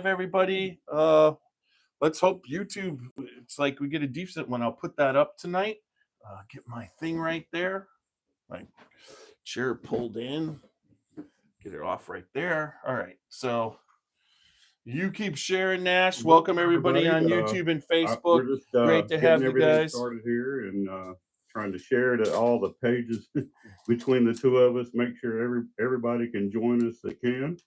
live, everybody. Let's hope YouTube, it's like we get a decent one. I'll put that up tonight. Get my thing right there. My chair pulled in. Get it off right there. All right. So you keep sharing, Nash. Welcome everybody on YouTube and Facebook. We're just Great to have you guys started here and trying to share to all the pages between the two of us. Make sure everybody can join us that can.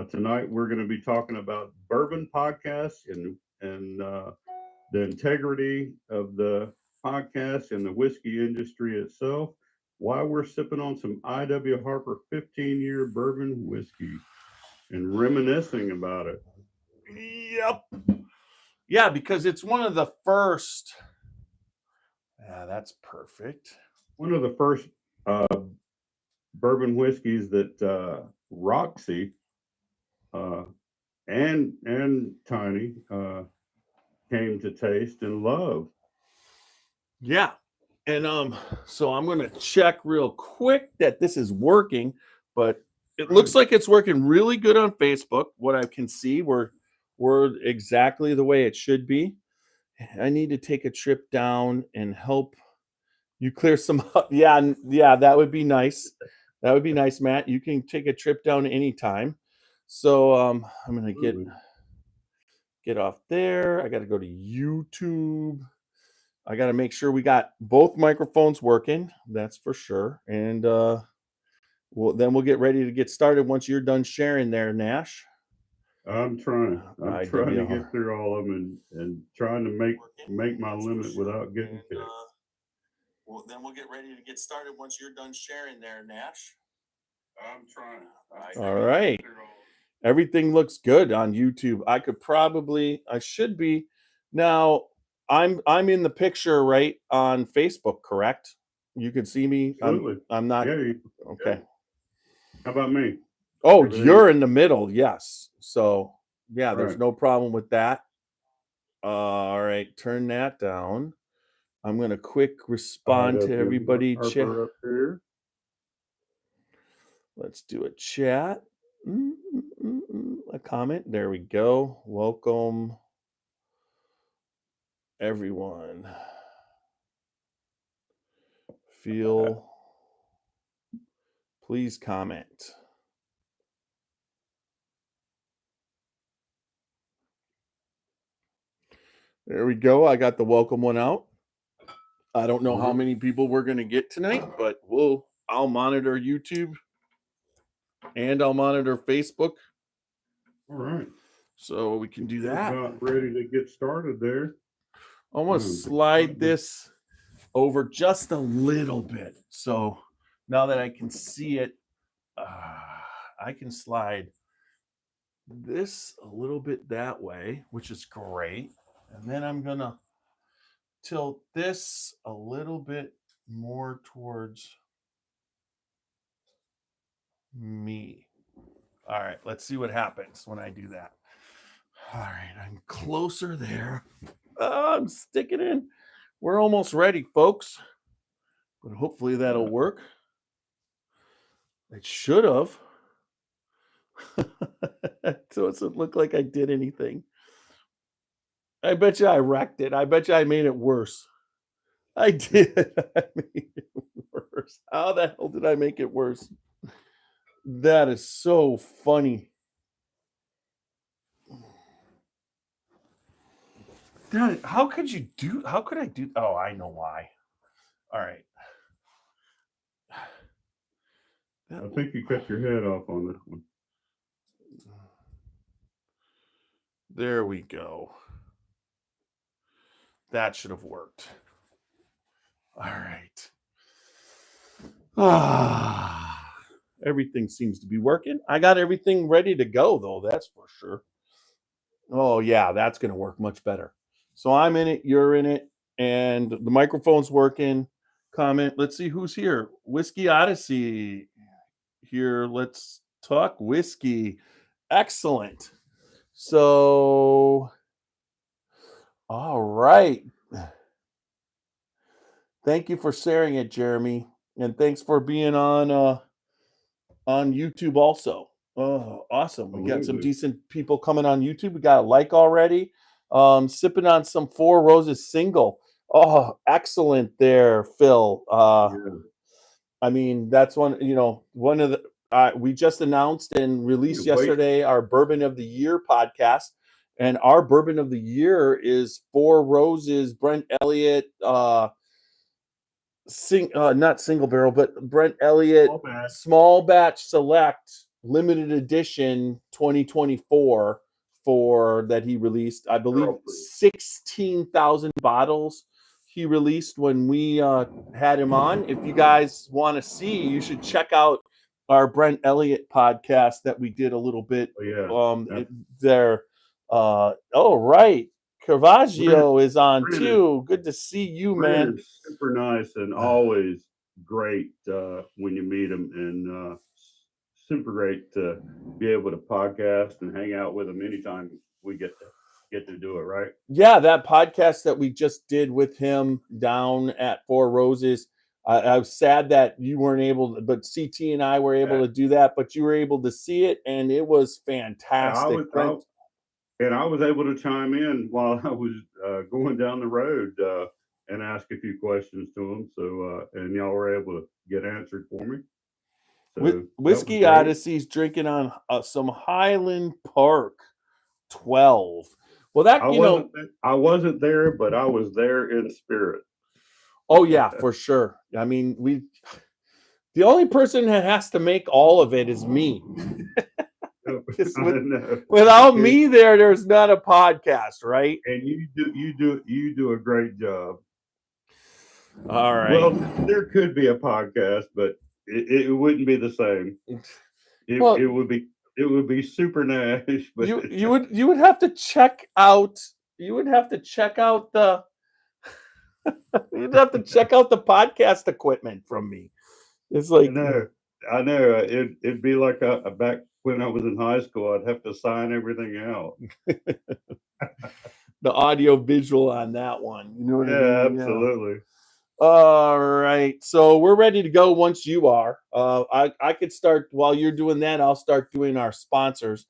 Tonight we're going to be talking about bourbon podcasts and the integrity of the podcast and the whiskey industry itself. Why we're sipping on some I.W. Harper 15-year bourbon whiskey and reminiscing about it. Yep. Yeah, because it's one of the first. Yeah, that's perfect. One of the first bourbon whiskeys that Roxy and Tiny came to taste and love. Yeah. And so I'm going to check real quick that this is working, but it looks like it's working really good on Facebook. What I can see, we're exactly the way it should be. I need to take a trip down and help you clear some up. Yeah, that would be nice. That would be nice, Matt. You can take a trip down anytime. So I'm going to get off there. I got to go to YouTube. I got to make sure we got both microphones working. That's for sure. And then we'll get ready to get started once you're done sharing there, Nash. I'm trying to get through all of them and trying to make my limit without getting kicked. Then we'll get ready to get started once you're done sharing there, Nash. I'm trying. All right. Everything looks good on YouTube. I should be now. I'm in the picture right on Facebook, correct? You can see me. Absolutely. I'm not. Yeah, okay. How about me? Oh, you're in the middle. Yes. So yeah, there's no problem with that. All right, turn that down. I'm going to quick respond to everybody. Harper up here. Let's do a chat. A comment. There we go. Welcome, everyone. Please comment. There we go. I got the welcome one out. I don't know how many people we're going to get tonight, but I'll monitor YouTube and I'll monitor Facebook. All right. So we can do that. About ready to get started there. I want to slide this over just a little bit. So now that I can see it, I can slide this a little bit that way, which is great. And then I'm going to tilt this a little bit more towards me. All right, let's see what happens when I do that. All right, I'm closer there. I'm sticking in. We're almost ready, folks. But hopefully that'll work. It should have. So it doesn't look like I did anything. I bet you I wrecked it. I bet you I made it worse. I did. I made it worse. How the hell did I make it worse? That is so funny. Dad, how could I do? Oh, I know why. All right. I think you cut your head off on this one. There we go. That should have worked. All right. Everything seems to be working. I got everything ready to go, though. That's for sure. Oh, yeah, that's going to work much better. So I'm in it. You're in it. And the microphone's working. Comment. Let's see who's here. Whiskey Odyssey here. Let's talk whiskey. Excellent. So, all right. Thank you for sharing it, Jeremy. And thanks for being on YouTube also. Oh, awesome. We got some Absolutely. decent people coming on YouTube. We got a like already. Sipping on some Four Roses single. Oh, excellent there, Phil. Yeah. I mean, that's one of the we just announced and released Can't wait. yesterday our Bourbon of the Year podcast. And our Bourbon of the Year is Four Roses, Brent Elliott, not single barrel, but Brent Elliott All bad. small batch select limited edition 2024 for that he released. I believe Girl proof. 16,000 bottles he released when we had him on. If you guys want to see, you should check out our Brent Elliott podcast that we did a little bit Oh, yeah. there. Oh, right. Caravaggio is on Brent too. Good to see you, man. is super nice and always great when you meet him, and super great to be able to podcast and hang out with him anytime we get to do it. Right? Yeah, that podcast that we just did with him down at Four Roses. I was sad that you weren't able to, but CT and I were able to do that, but you were able to see it, and it was fantastic. And I was able to chime in while I was going down the road and ask a few questions to him. So, and y'all were able to get answered for me. So Whiskey Odyssey's drinking on some Highland Park 12. Well, I wasn't there, but I was there in spirit. Oh yeah, for sure. I mean, the only person that has to make all of it is me. Without me there's not a podcast, right? And you do a great job. All right. Well, there could be a podcast, but it wouldn't be the same. It would be Super Nash, but you would have to check out the you'd have to check out the podcast equipment from me. It's like I know. It'd be like a back when I was in high school. I'd have to sign everything out. The audio visual on that one. You know what I mean? Absolutely. Yeah. All right. So we're ready to go once you are. I could start while you're doing that. I'll start doing our sponsors.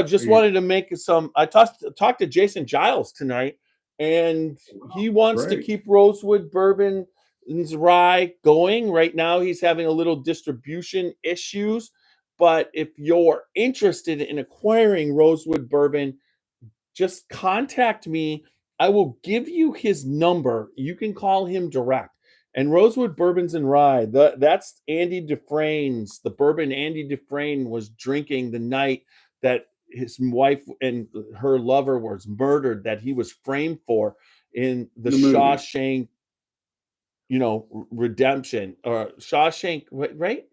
Just wanted to make I talked to Jason Giles tonight, and he wants to keep Rosewood Bourbon's rye going. Right now, he's having a little distribution issues. But if you're interested in acquiring Rosewood Bourbon, just contact me. I will give you his number. You can call him direct. And Rosewood Bourbons and Rye, that's Andy Dufresne's, the bourbon Andy Dufresne was drinking the night that his wife and her lover was murdered, that he was framed for in the Shawshank, Redemption, or Shawshank, right?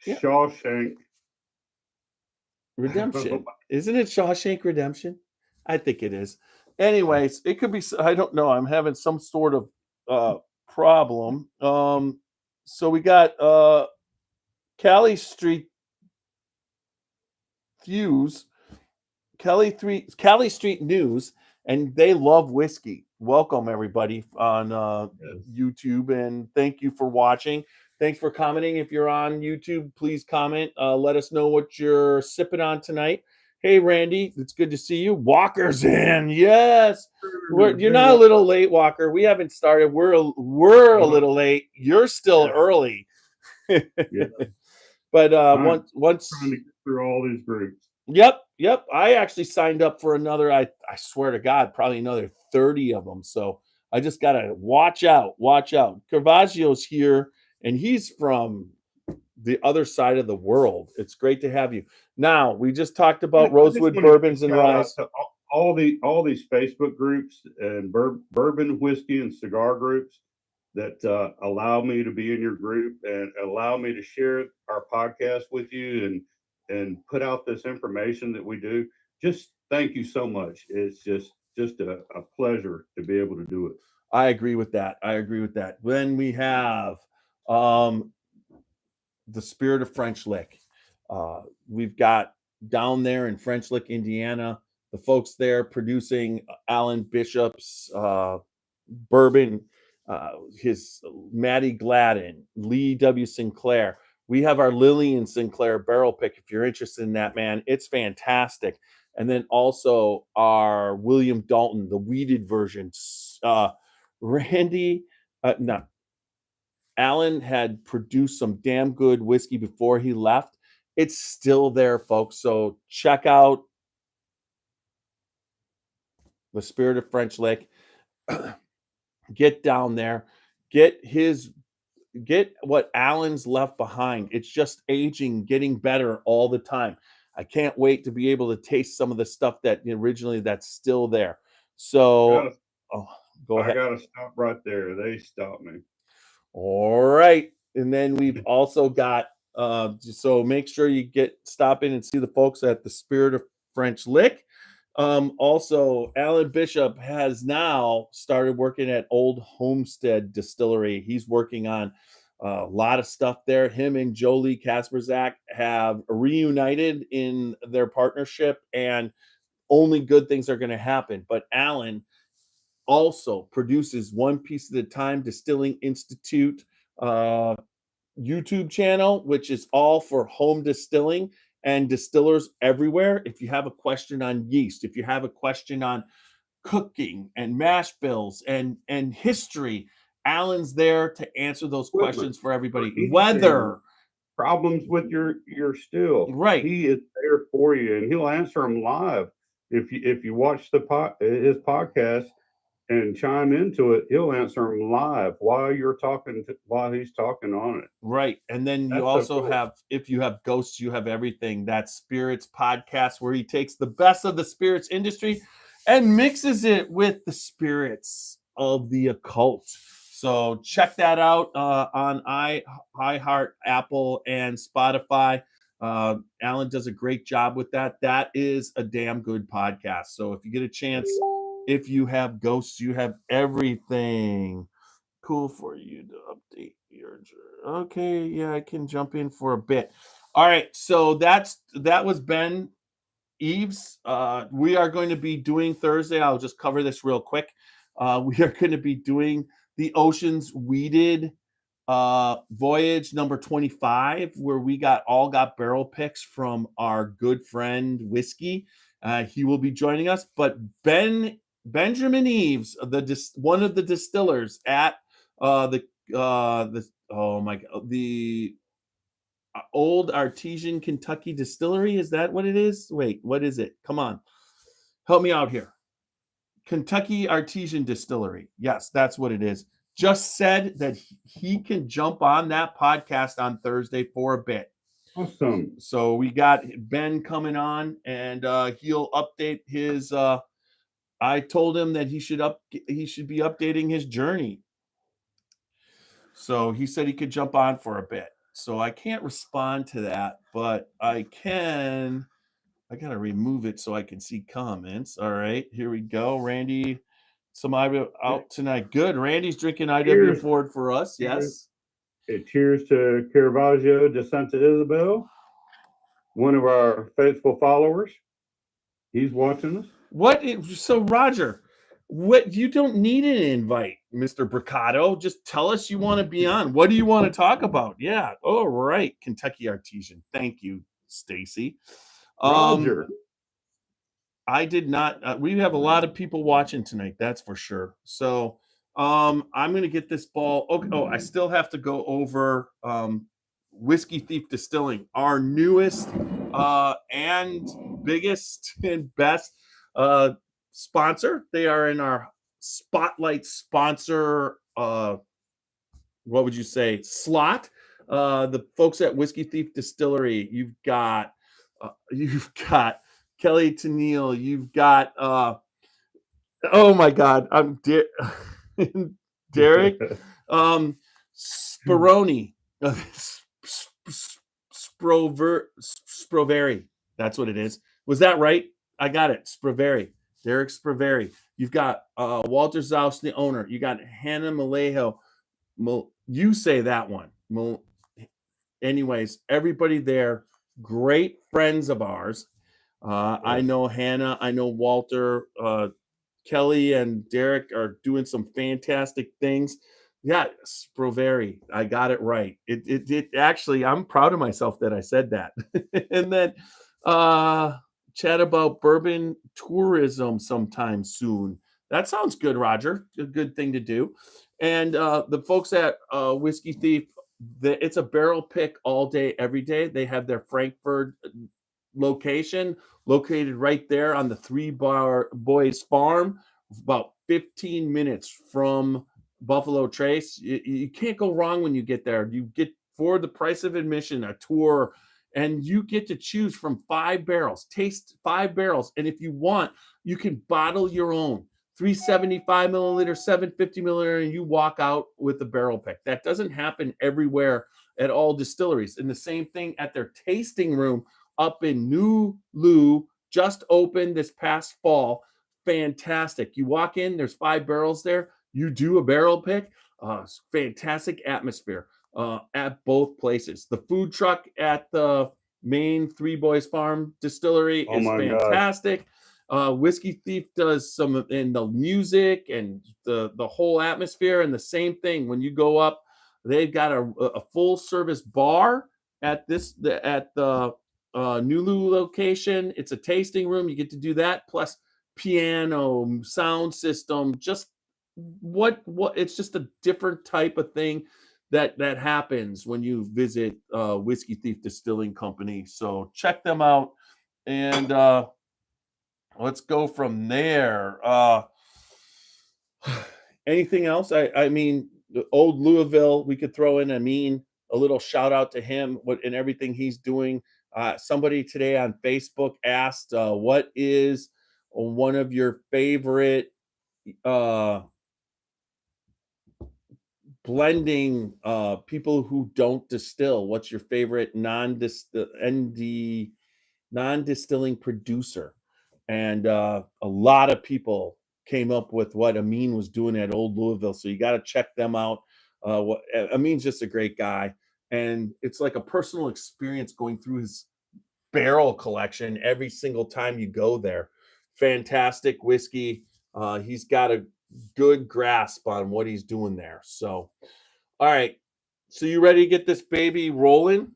Shawshank Redemption. Isn't it Shawshank Redemption? I think it is. Anyways, it could be. I don't know. I'm having some sort of problem. So we got Cali Street News, Cali Street News, and they love whiskey. Welcome everybody on YouTube, and thank you for watching. Thanks for commenting. If you're on YouTube, please comment. Let us know what you're sipping on tonight. Hey, Randy, it's good to see you. Walker's in. Yes. You're not a little late, Walker. We haven't started. We're a little late. You're still early. But once trying to get through all these groups. Yep. I actually signed up for another, I swear to God, probably another 30 of them. So I just got to watch out. Caravaggio's here, and he's from the other side of the world. It's great to have you. Now, we just talked about Rosewood Bourbons and Rye. All these Facebook groups and bourbon, whiskey, and cigar groups that allow me to be in your group and allow me to share our podcast with you and put out this information that we do. Just thank you so much. It's just a pleasure to be able to do it. I agree with that. Then we have the Spirit of French Lick. We've got down there in French Lick, Indiana, the folks there producing Alan Bishop's bourbon, his Matty Gladden, Lee W. Sinclair. We have our Lillian Sinclair barrel pick. If you're interested in that, man, it's fantastic. And then also our William Dalton, the weeded version. Randy, no, Alan had produced some damn good whiskey before he left. It's still there, folks. So check out the Spirit of French Lick. Get down there. Get what Alan's left behind. It's just aging, getting better all the time. I can't wait to be able to taste some of the stuff that originally that's still there. So, go I ahead. gotta stop right there. They stopped me. All right. And then we've also got so make sure you stop in and see the folks at the Spirit of French Lick. Also, Alan Bishop has now started working at Old Homestead Distillery. He's working on a lot of stuff there. Him and Jolie Kasperzak have reunited in their partnership, and only good things are going to happen. But Alan also produces One Piece at a Time Distilling Institute YouTube channel, which is all for home distilling and distillers everywhere. If you have a question on yeast, if you have a question on cooking and mash bills and history, Alan's there to answer those questions for everybody. Weather, problems with your still, right? He is there for you, and he'll answer them live. If you watch his podcast and chime into it, he'll answer them live while he's talking on it. Right. And then you also have, if you have Ghosts, you have everything. That Spirits podcast where he takes the best of the spirits industry and mixes it with the spirits of the occult. So check that out on iHeart, Apple, and Spotify. Alan does a great job with that. That is a damn good podcast. So if you get a chance, if you have Ghosts, you have everything. Cool for you to update your. Okay, yeah, I can jump in for a bit. All right, so that was Ben Eves. We are going to be doing Thursday. I'll just cover this real quick. We are going to be doing the Oceans Weeded voyage number 25, where we got barrel picks from our good friend Whiskey. He will be joining us, but Benjamin Eves, one of the distillers at the Old Artesian Kentucky Distillery. Is that what it is? Wait, what is it? Come on, help me out here. Kentucky Artesian Distillery. Yes, that's what it is. Just said that he can jump on that podcast on Thursday for a bit. Awesome. So we got Ben coming on, and he'll update his. I told him that he should be updating his journey. So he said he could jump on for a bit. So I can't respond to that, but I can. I got to remove it so I can see comments. All right, here we go. Randy, some IW out tonight. Good. Randy's drinking IW Ford for us. Yes. Cheers to Caravaggio de Santa Isabel, one of our faithful followers. He's watching us. So Roger, what, you don't need an invite, Mr. Bricado. Just tell us you want to be on. What do you want to talk about? Yeah. All right. Kentucky Artesian. Thank you, Stacy. Roger. I did not. We have a lot of people watching tonight. That's for sure. So I'm going to get this ball. Oh, I still have to go over Whiskey Thief Distilling, our newest and biggest and best sponsor. They are in our spotlight sponsor. What would you say? Slot. The folks at Whiskey Thief Distillery. You've got Kelly Tennille. You've got oh my God, I'm Derek Speroni. Sproveri. That's what it is. Was that right? I got it. Sproveri. Derek Sproveri. You've got Walter Zaus, the owner. You got Hannah Malejo. You say that one. Anyways, everybody there, great friends of ours. I know Hannah. I know Walter. Kelly and Derek are doing some fantastic things. Yeah, Sproveri. I got it right. It actually, I'm proud of myself that I said that. And then uh chat about bourbon tourism sometime soon. That sounds good, Roger. A good thing to do. And the folks at Whiskey Thief, it's a barrel pick all day, every day. They have their Frankfurt location located right there on the Three Bar Boys Farm, about 15 minutes from Buffalo Trace. You can't go wrong when you get there. You get, for the price of admission, a tour, and you get to choose from 5 barrels, taste 5 barrels. And if you want, you can bottle your own 375 milliliter, 750 milliliter, and you walk out with a barrel pick. That doesn't happen everywhere at all distilleries. And the same thing at their tasting room up in New Lou, just opened this past fall. Fantastic. You walk in, there's 5 barrels there. You do a barrel pick. Fantastic atmosphere at both places. The food truck at the main Three Boys Farm distillery Oh is my gosh. fantastic. Whiskey Thief does some in the music and the whole atmosphere, and the same thing when you go up. They've got a full service bar at the Nulu location. It's a tasting room. You get to do that, plus piano, sound system. Just what it's just a different type of thing that happens when you visit Whiskey Thief Distilling Company. So check them out, and let's go from there. Anything else? I mean, the old Louisville, we could throw in. I mean, a little shout out to him, what and everything he's doing. Somebody today on Facebook asked, "What is one of your favorite uh, blending people who don't distill? What's your favorite non-distilling producer?" And a lot of people came up with what Amin was doing at Old Louisville. So you got to check them out. Amin's just a great guy, and it's like a personal experience going through his barrel collection every single time you go there. Fantastic whiskey. He's got a good grasp on what he's doing there. So, all right. So you ready to get this baby rolling?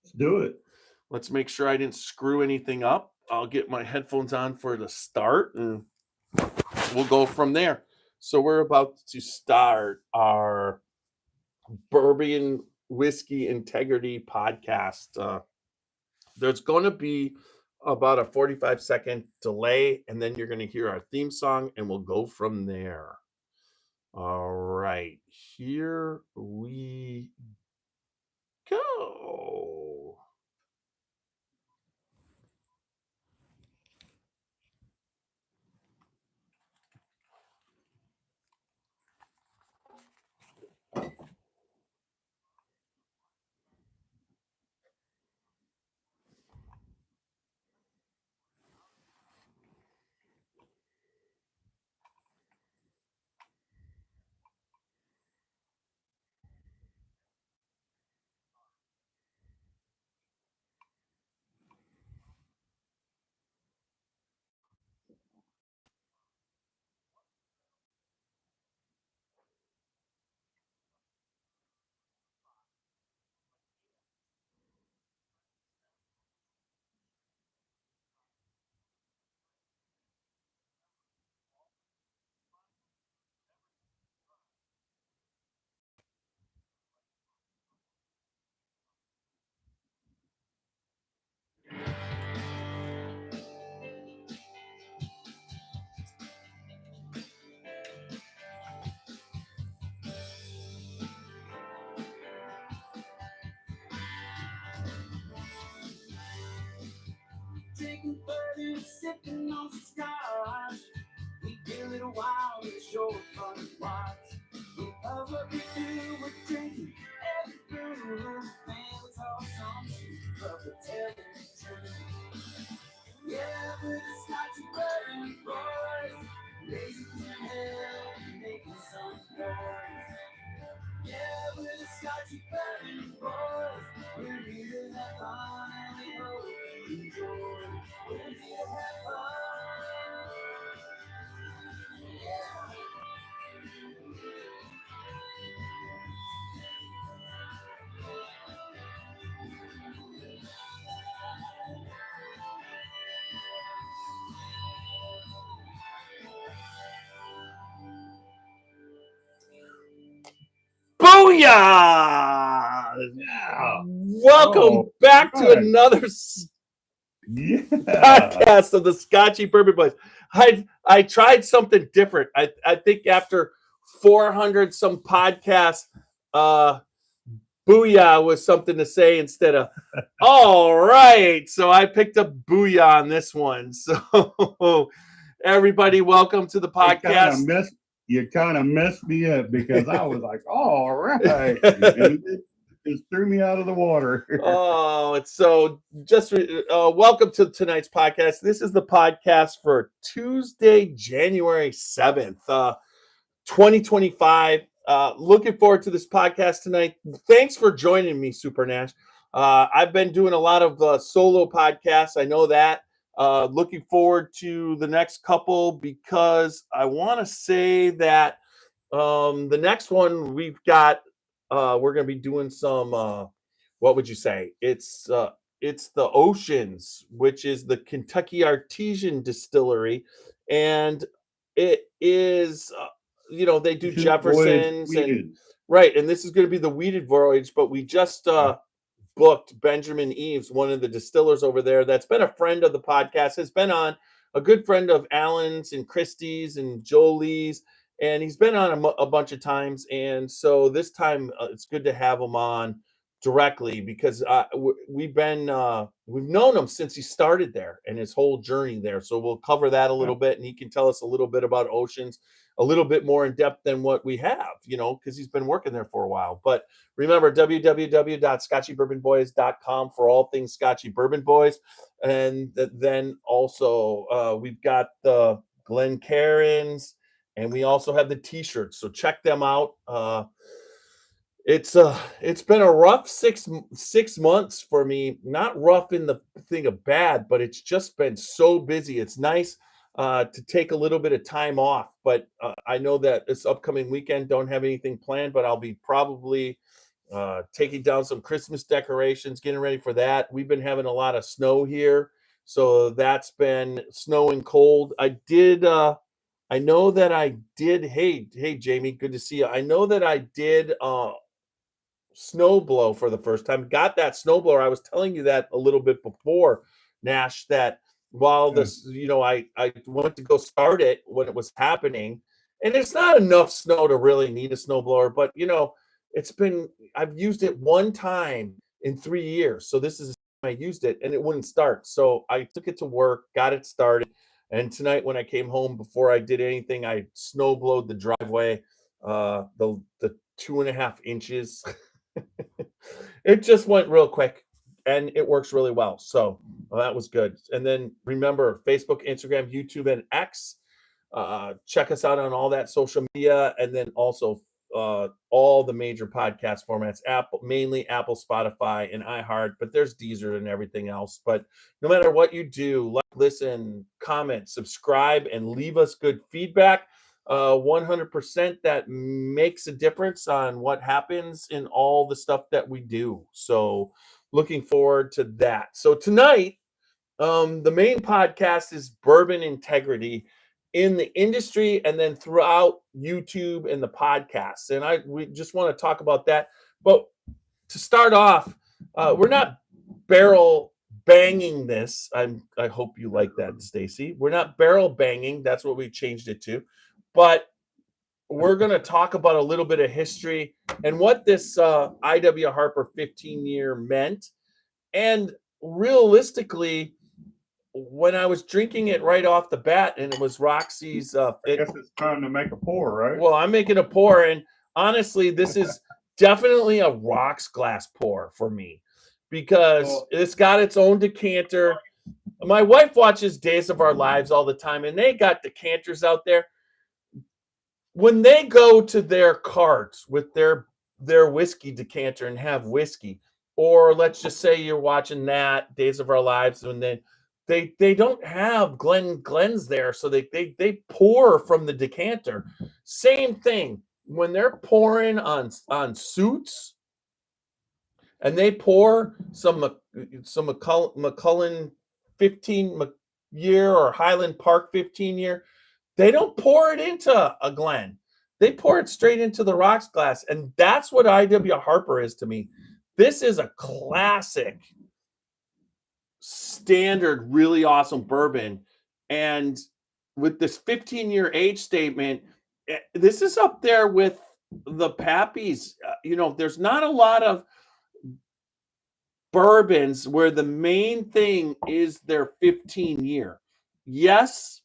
Let's do it. Let's make sure I didn't screw anything up. I'll get my headphones on for the start, and we'll go from there. So we're about to start our Bourbon Whiskey Integrity podcast. There's going to be about a 45-second delay, and then you're going to hear our theme song, and we'll go from there. All right, here we go. Booyah! Yeah. Welcome back to right. another Yeah. podcast of the Scotchy Bourbon Boys. I tried something different. I think after 400 some podcasts, booyah was something to say instead of all right. So I picked up booyah on this one. So everybody, welcome to the podcast. You kind of messed me up because I was like, all right. And it just threw me out of the water. Oh, it's so just welcome to tonight's podcast. This is the podcast for Tuesday, January 7th, 2025. Looking forward to this podcast tonight. Thanks for joining me, Super Nash. I've been doing a lot of solo podcasts. I know that. Looking forward to the next couple because I want to say that the next one we've got, we're going to be doing some, what would you say? It's the Oceans, which is the Kentucky Artesian Distillery, and it is, they do Jefferson's and right, and this is going to be the weeded voyage. But we just booked Benjamin Eves, one of the distillers over there, that's been a friend of the podcast, has been on, a good friend of Alan's and Christie's and Jolie's, and he's been on a bunch of times. And so this time it's good to have him on directly because we've known him since he started there and his whole journey there. So we'll cover that a little bit, and he can tell us a little bit about Oceans, a little bit more in depth than what we have, because he's been working there for a while. But remember, www.scotchybourbonboys.com for all things Scotchy Bourbon Boys. And then also we've got the Glencairns, and we also have the t-shirts. So check them out. It's been a rough six months for me. Not rough in the thing of bad, but it's just been so busy. It's nice to take a little bit of time off, but I know that this upcoming weekend don't have anything planned, but I'll be probably taking down some Christmas decorations, getting ready for that. We've been having a lot of snow here, so that's been snow and cold. I know that I did. Hey, Jamie, good to see you. I know that I did snow blow for the first time. Got that snow blower. I was telling you that a little bit before, Nash, that while this, I wanted to go start it when it was happening, and it's not enough snow to really need a snow blower, but I've used it one time in 3 years. So this is the time I used it and it wouldn't start. So I took it to work, got it started. And tonight when I came home, before I did anything, I snow blowed the driveway, the 2.5 inches. It just went real quick and it works really well. So that was good. And then remember, Facebook, Instagram, YouTube, and X. Check us out on all that social media, and then also all the major podcast formats, mainly Apple, Spotify, and iHeart, but there's Deezer and everything else. But no matter what you do, like, listen, comment, subscribe, and leave us good feedback. 100% that makes a difference on what happens in all the stuff that we do. So looking forward to that. So tonight, the main podcast is Bourbon Integrity in the industry and then throughout YouTube and the podcasts. And we just want to talk about that. But to start off, we're not barrel banging this. I hope you like that, Stacy. We're not barrel banging. That's what we changed it to. But we're going to talk about a little bit of history and what this I.W. Harper 15-year meant. And realistically, when I was drinking it right off the bat, and it was Roxy's. I guess it's time to make a pour, right? Well, I'm making a pour, and honestly, this is definitely a rocks glass pour for me because it's got its own decanter. My wife watches Days of Our Lives all the time, and they got decanters out there. When they go to their carts with their whiskey decanter and have whiskey, or let's just say you're watching that Days of Our Lives, and then they don't have Glens there, so they pour from the decanter. Same thing when they're pouring on Suits, and they pour some Macallan 15-year or Highland Park 15-year. They don't pour it into a Glen. They pour it straight into the rocks glass, and that's what I.W. Harper is to me. This is a classic, standard, really awesome bourbon, and with this 15-year age statement, this is up there with the Pappies. There's not a lot of bourbons where the main thing is their 15-year. Yes.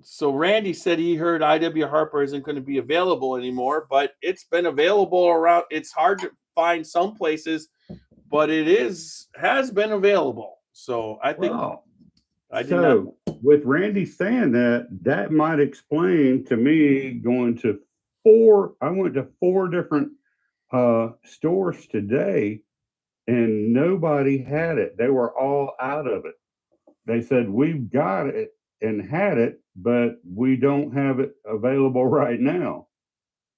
So Randy said he heard I.W. Harper isn't going to be available anymore, but it's been available around. It's hard to find some places, but has been available. So I think with Randy saying that might explain to me going to I went to 4 different stores today and nobody had it. They were all out of it. They said, we've got it and had it, but we don't have it available right now.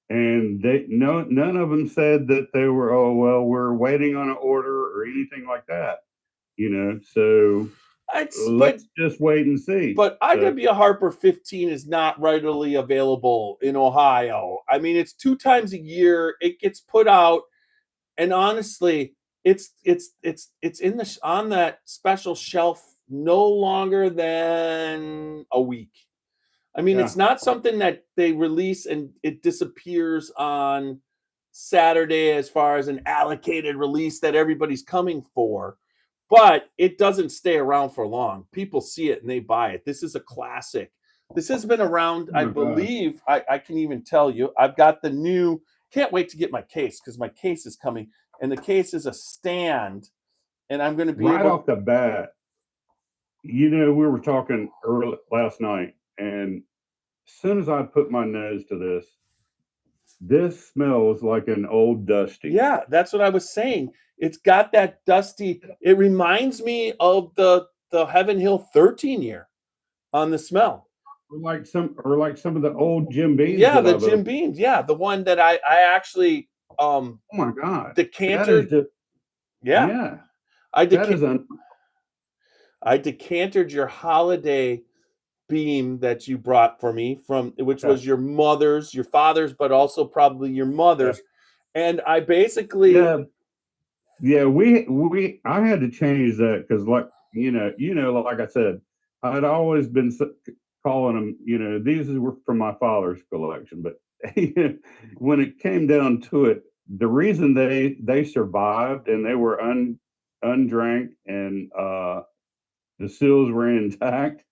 And none of them said that they were, oh, well, we're waiting on an order or anything like that, so let's just wait and see. But I.W. Harper 15 is not readily available in Ohio. I mean, it's 2 times a year. It gets put out, and honestly, it's on that special shelf no longer than a week. I mean, It's not something that they release and it disappears on Saturday as far as an allocated release that everybody's coming for, but it doesn't stay around for long. People see it and they buy it. This is a classic. This has been around, I believe, I can even tell you, I've got the new, can't wait to get my case because my case is coming, and the case is a stand, and I'm going to be off the bat. We were talking early last night, and as soon as I put my nose to this smells like an old dusty. Yeah, that's what I was saying. It's got that dusty. It reminds me of the Heaven Hill 13-year on the smell. Or like some of the old Jim Beams. Yeah, the Jim Beams. Yeah, the one that I actually oh my God. Decanted. Yeah. I decanted your holiday beam that you brought for me which was your father's, but also probably your mother's. Yeah. And I basically I had to change that because like I said, I'd always been calling them, these were from my father's collection, but when it came down to it, the reason they survived and they were undrank and the seals were intact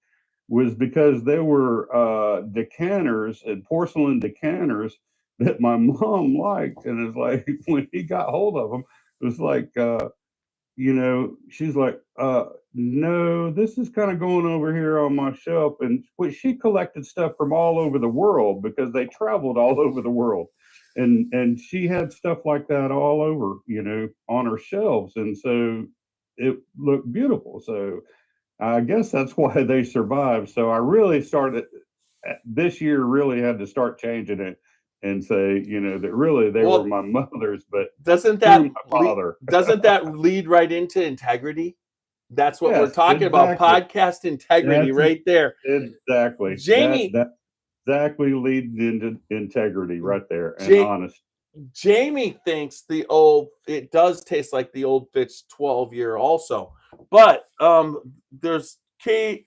was because they were decanters and porcelain decanters that my mom liked. And it's like, when he got hold of them, it was like, she's like, no, this is kind of going over here on my shelf. And she collected stuff from all over the world because they traveled all over the world. And she had stuff like that all over, on her shelves. And so it looked beautiful. So I guess that's why they survived. So I really started this year, really had to start changing it and say, that really they were my mother's, but doesn't that my father. Doesn't that lead right into integrity? That's what we're talking about. Podcast integrity right there. Exactly. Jamie. That exactly leads into integrity right there and honest. Jamie thinks it does taste like the Old Fitch 12-year also. But there's KBS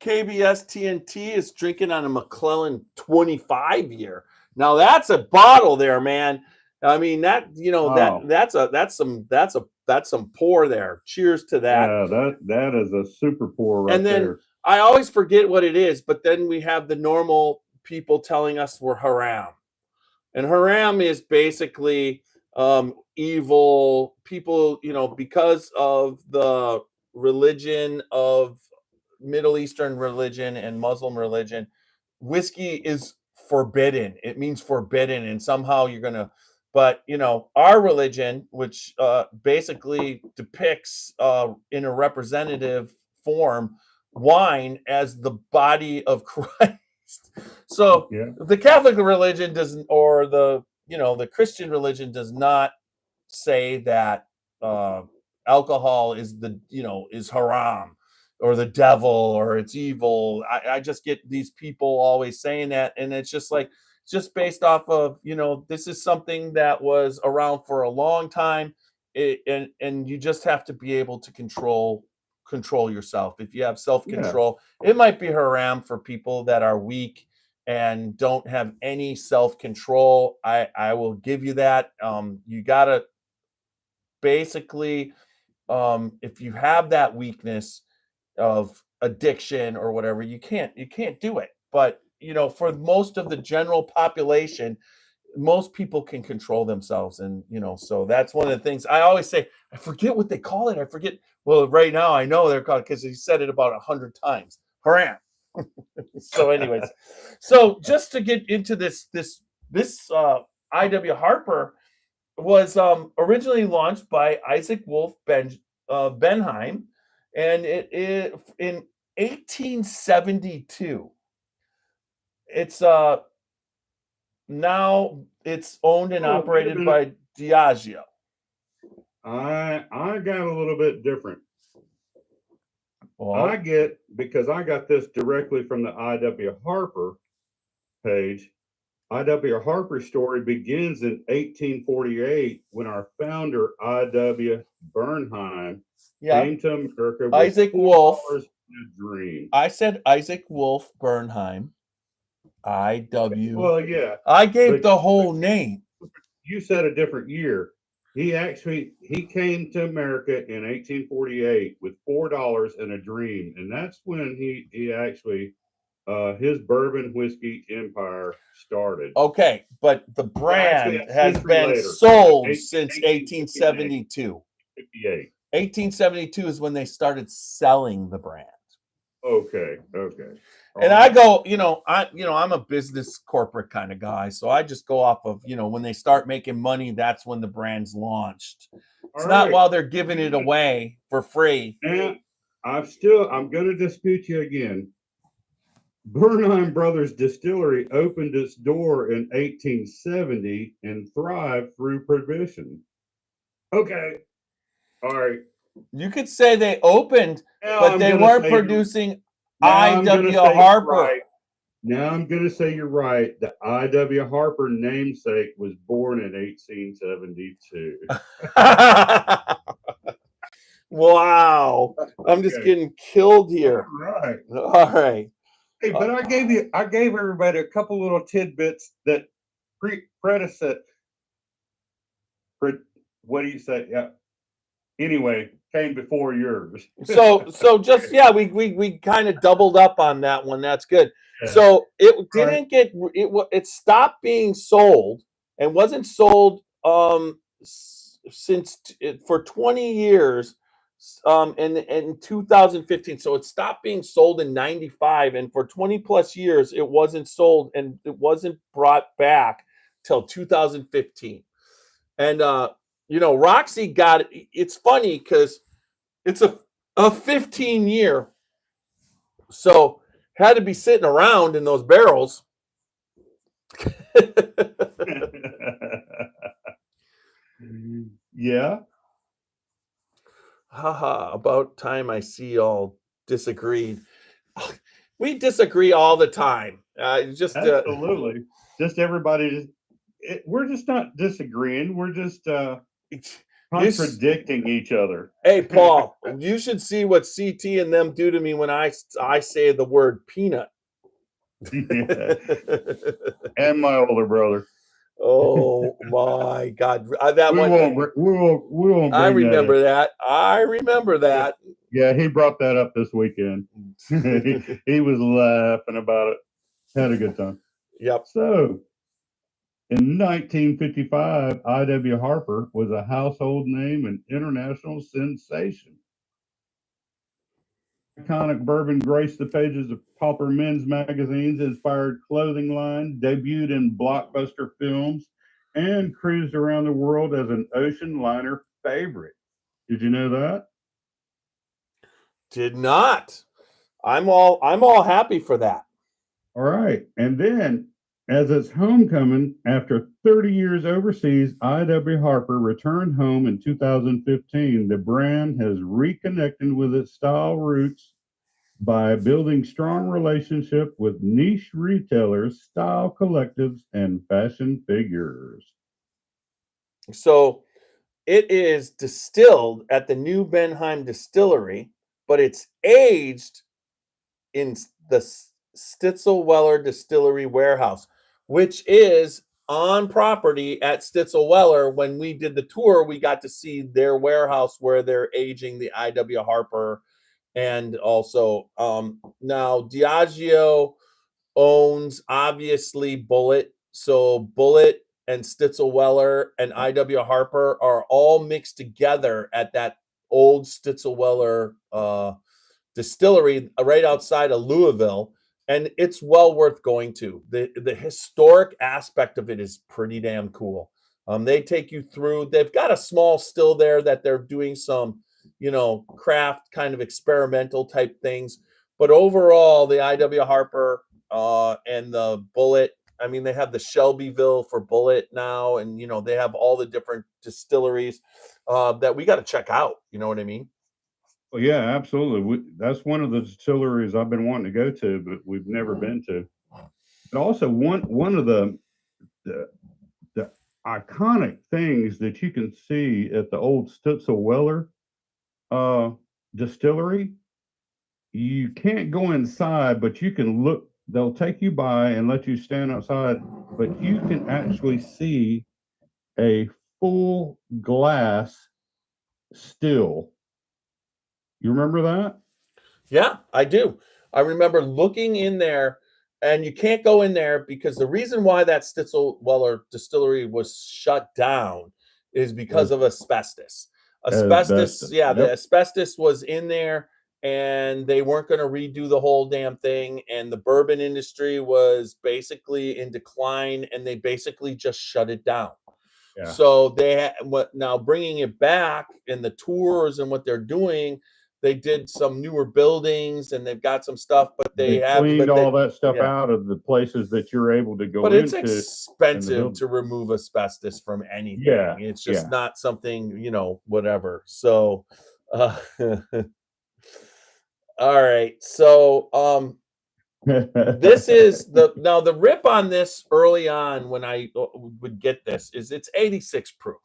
TNT is drinking on a McClellan 25-year. Now that's a bottle there, man. I mean that's some pour there. Cheers to that. Yeah, that is a super pour right there. And then I always forget what it is, but then we have the normal people telling us we're haram. And haram is basically evil people, because of the religion of Middle Eastern religion and Muslim religion. Whiskey is forbidden. It means forbidden, and somehow you're going to, but our religion, which basically depicts in a representative form wine as the body of Christ. So the Catholic religion doesn't, or the Christian religion does not say that alcohol is is haram. or the devil or it's evil. I just get these people always saying that, and it's just like just based off of, this is something that was around for a long time. And you just have to be able to control yourself. If you have self-control, it might be haram for people that are weak and don't have any self-control. I will give you that. You gotta basically, if you have that weakness of addiction or whatever, you can't do it. But for most of the general population, most people can control themselves. And so that's one of the things I always say. I forget what they call it. I forget. Well, right now I know they're called, because he said it about 100 times. Haram. So anyways, so just to get into this IW Harper was originally launched by Isaac Wolf Benheim, and it in 1872. It's now it's owned and operated by Diageo. I got a little bit different. Well, because I got this directly from the IW Harper page. IW Harper's story begins in 1848 when our founder, IW Bernheim, came to America with Isaac Wolf. $4 in a dream. I said Isaac Wolf Bernheim. IW. Well, yeah. I gave the whole name. You said a different year. He came to America in 1848 with $4 and a dream, and that's when he actually his bourbon whiskey empire started. Okay, but the brand has been sold since 1872. 58. 1872 is when they started selling the brand. Okay. And I go, I'm a business corporate kind of guy, so I just go off of, when they start making money, that's when the brand's launched. It's not while they're giving it away for free. And I'm going to dispute you again. Bernheim Brothers Distillery opened its door in 1870 and thrived through prohibition. Okay. All right. You could say they opened, but they weren't producing IW Harper. Right. Now I'm going to say you're right. The IW Harper namesake was born in 1872. Wow. I'm just getting killed here. All right. Hey, but I gave everybody a couple little tidbits that predecessor. What do you say? Yeah. Anyway, came before yours. So just we kind of doubled up on that one. That's good. Yeah. So it didn't get it stopped being sold and wasn't sold since for 20 years in 2015. So it stopped being sold in 95, and for 20 plus years it wasn't sold and it wasn't brought back till 2015. And Roxy got it. It's funny because it's a 15 year, so had to be sitting around in those barrels. Yeah. Haha, about time I see y'all disagreed. We disagree all the time. Absolutely. Just everybody. We're just not disagreeing. We're just contradicting each other. Hey, Paul, you should see what CT and them do to me when I say the word peanut. Yeah. And my older brother. Oh my God! That we won't. I remember that. I remember that. Yeah, he brought that up this weekend. he was laughing about it. Had a good time. Yep. So, in 1955, IW Harper was a household name and international sensation. Iconic bourbon graced the pages of popular men's magazines, inspired clothing line, debuted in blockbuster films, and cruised around the world as an ocean liner favorite. Did you know that? Did not. I'm all happy for that. All right. And then, as its homecoming, after 30 years overseas, IW Harper returned home in 2015. The brand has reconnected with its style roots by building strong relationship with niche retailers, style collectives, and fashion figures. So it is distilled at the New Benheim Distillery, but it's aged in the Stitzelweller Distillery warehouse, which is on property at Stitzelweller. When we did the tour, we got to see their warehouse where they're aging the IW Harper. And also, now Diageo owns obviously Bullet. So Bullet and Stitzelweller and IW Harper are all mixed together at that old Stitzelweller distillery right outside of Louisville, and it's well worth going to. The historic aspect of it is pretty damn cool. They take you through. They've got a small still there that they're doing some, craft kind of experimental type things. But overall, the IW Harper and the Bullet. I mean, they have the Shelbyville for Bullet now, and they have all the different distilleries that we got to check out. You know what I mean? Well, yeah, absolutely. That's one of the distilleries I've been wanting to go to, but we've never been to. But also one of the, the iconic things that you can see at the old Stutzelweller distillery, you can't go inside, but you can look. They'll take you by and let you stand outside, but you can actually see a full glass still. You remember that? Yeah, I do. I remember looking in there, and you can't go in there because the reason why that Stitzelweller distillery was shut down is because Was of asbestos. Asbestos, asbestos. yeah, the Yep. asbestos was in there, and they weren't going to redo the whole damn thing. And the bourbon industry was basically in decline, and they basically just shut it down. Yeah. So what now bringing it back in the tours and what they're doing, they did some newer buildings and they've got some stuff, but They cleaned all that stuff yeah, out of the places that you're able to but go it's into in the expensive building. to remove asbestos from Yeah. anything. It's just Yeah. not something, whatever. So, uh, all right. So, this is the rip on this early on when I would get this is it's 86 proof.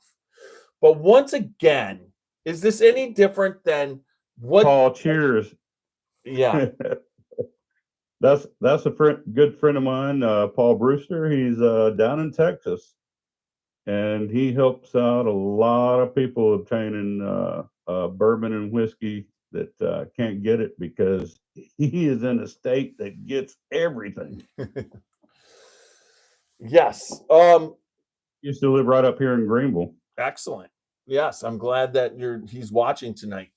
But once again, is this any different than what? Paul, cheers. Yeah. That's a good friend of mine, Paul Brewster. He's down in Texas, and he helps out a lot of people obtaining bourbon and whiskey that can't get it because he is in a state that gets everything. Yes. Used to live right up here in Greenville. Excellent. Yes, I'm glad that he's watching tonight.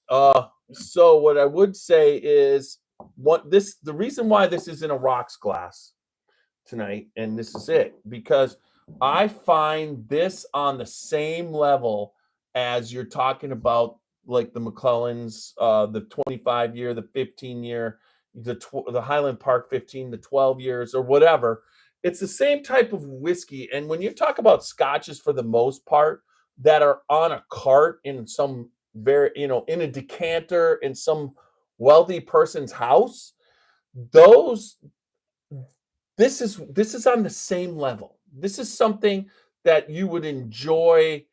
So what I would say is the reason why this is in a rocks glass tonight, and this is it, because I find this on the same level as you're talking about, like the McClellans, the 25 year, the 15 year, the Highland Park 15 to 12 years, or whatever. It's the same type of whiskey. And when you talk about scotches, for the most part, that are on a cart in some in a decanter in some wealthy person's house, those this is on the same level. This is something that you would enjoy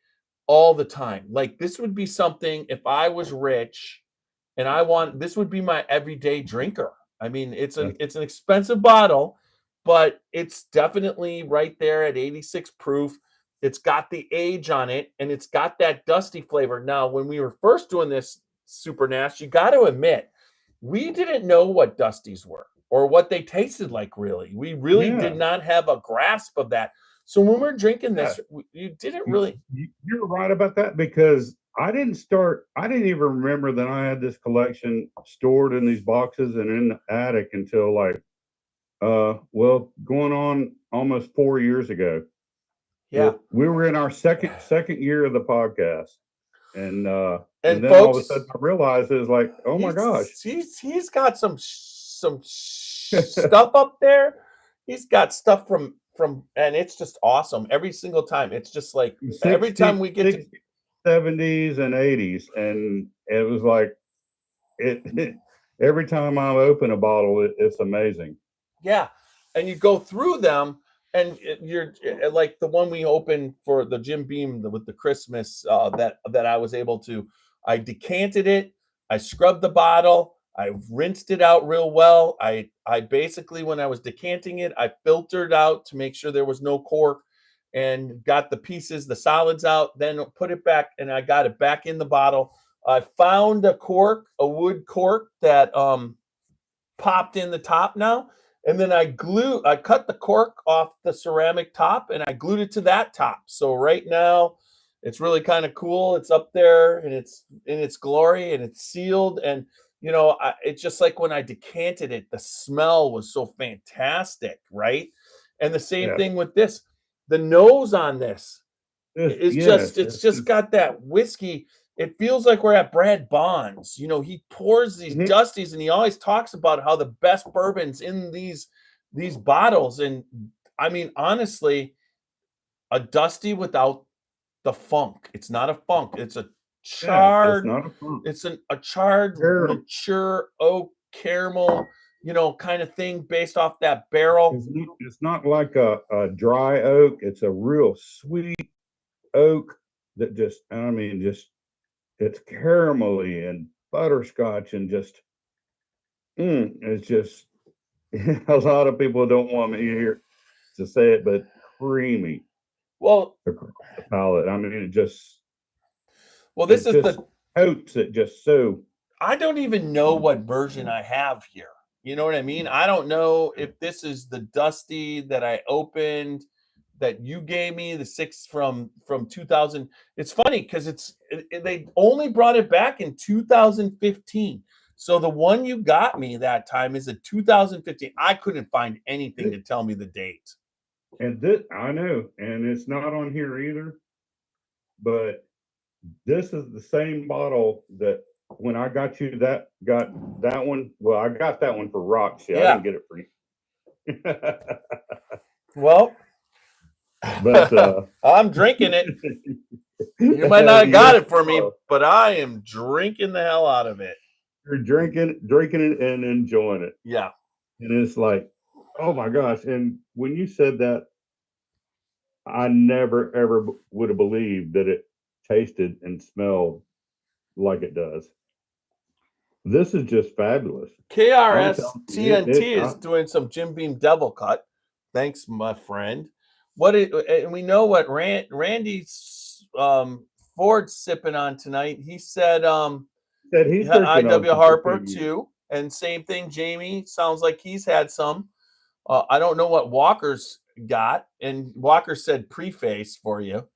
all the time. Like, this would be something if I was rich and this would be my everyday drinker. I mean, it's an expensive bottle, but it's definitely right there at 86 proof. It's got the age on it and it's got that dusty flavor. Now, when we were first doing this Super Nash, you got to admit, we didn't know what dusties were or what they tasted like, really. We really did Yeah. not have a grasp of that. So when we're drinking Yeah. this, you didn't really. You're right about that because I didn't even remember that I had this collection stored in these boxes and in the attic until going on almost 4 years ago. Yeah. We were in our second year of the podcast. And And then all of a folks, sudden I realized it was like, oh my gosh. he's got some stuff up there. He's got stuff from and it's just awesome every single time. It's just like every time we get 60s, 70s and 80s, and it was like it every time I open a bottle, it's amazing. Yeah, and you go through them, and you're like the one we opened for the Jim Beam with the Christmas that I was able to. I decanted it. I scrubbed the bottle. I rinsed it out real well. I basically, when I was decanting it, I filtered out to make sure there was no cork, and got the pieces, the solids out. Then put it back, and I got it back in the bottle. I found a cork, a wood cork that popped in the top now. And then I cut the cork off the ceramic top and I glued it to that top. So right now it's really kind of cool. It's up there and it's in its glory and it's sealed. And, it's just like when I decanted it, the smell was so fantastic. Right. And the same Yeah. thing with this, the nose on this Yes, it's just got that whiskey. It feels like we're at Brad Bond's. He pours these Mhm. dusties and he always talks about how the best bourbons in these bottles. And I mean, honestly, a dusty without the funk. It's not a funk. It's a Yeah, it's charred, not a fun. it's a charred, Caram- mature oak caramel, kind of thing based off that barrel. It's not like a dry oak. It's a real sweet oak that just, I mean, just it's caramelly and butterscotch and just, it's just, a lot of people don't want me here to say it, but creamy Well, across the palate. I mean, this it is just coats it just so. I don't even know what version I have here. You know what I mean? I don't know if this is the Dusty that I opened that you gave me, the 6 from 2000. It's funny because they only brought it back in 2015. So the one you got me that time is a 2015. I couldn't find anything to tell me the date. And this, I know, and it's not on here either, but this is the same bottle that when I got that one. Well, I got that one for Roxy. I Yeah. didn't get it for you. Well, But I'm drinking it. You might not have got it for me, but I am drinking the hell out of it. You're drinking it and enjoying it. Yeah. And it's like, oh my gosh. And when you said that, I never ever would have believed that it tasted and smelled like it does. This is just fabulous. KRS telling you, TNT is doing some Jim Beam Devil Cut. Thanks, my friend. And we know what Randy Ford's sipping on tonight. He said That he's drinking on IW some Harper good too. And same thing, Jamie. Sounds like he's had some. I don't know what Walker's got. And Walker said preface for you.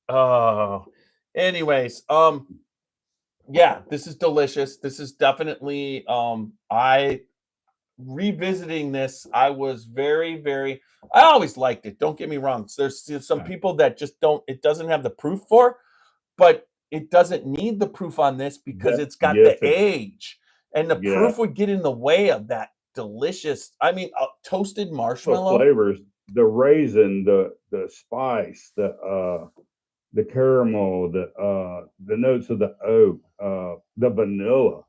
Oh, anyways, yeah, this is delicious. This is definitely I revisiting this, I was very I always liked it. Don't get me wrong. There's still some people that just don't, it doesn't have the proof for, but it doesn't need the proof on this because it's got the age. And the proof would get in the way of that delicious, I mean, toasted marshmallow flavors, the raisin, the spice, the caramel, the notes of the oak, the vanilla.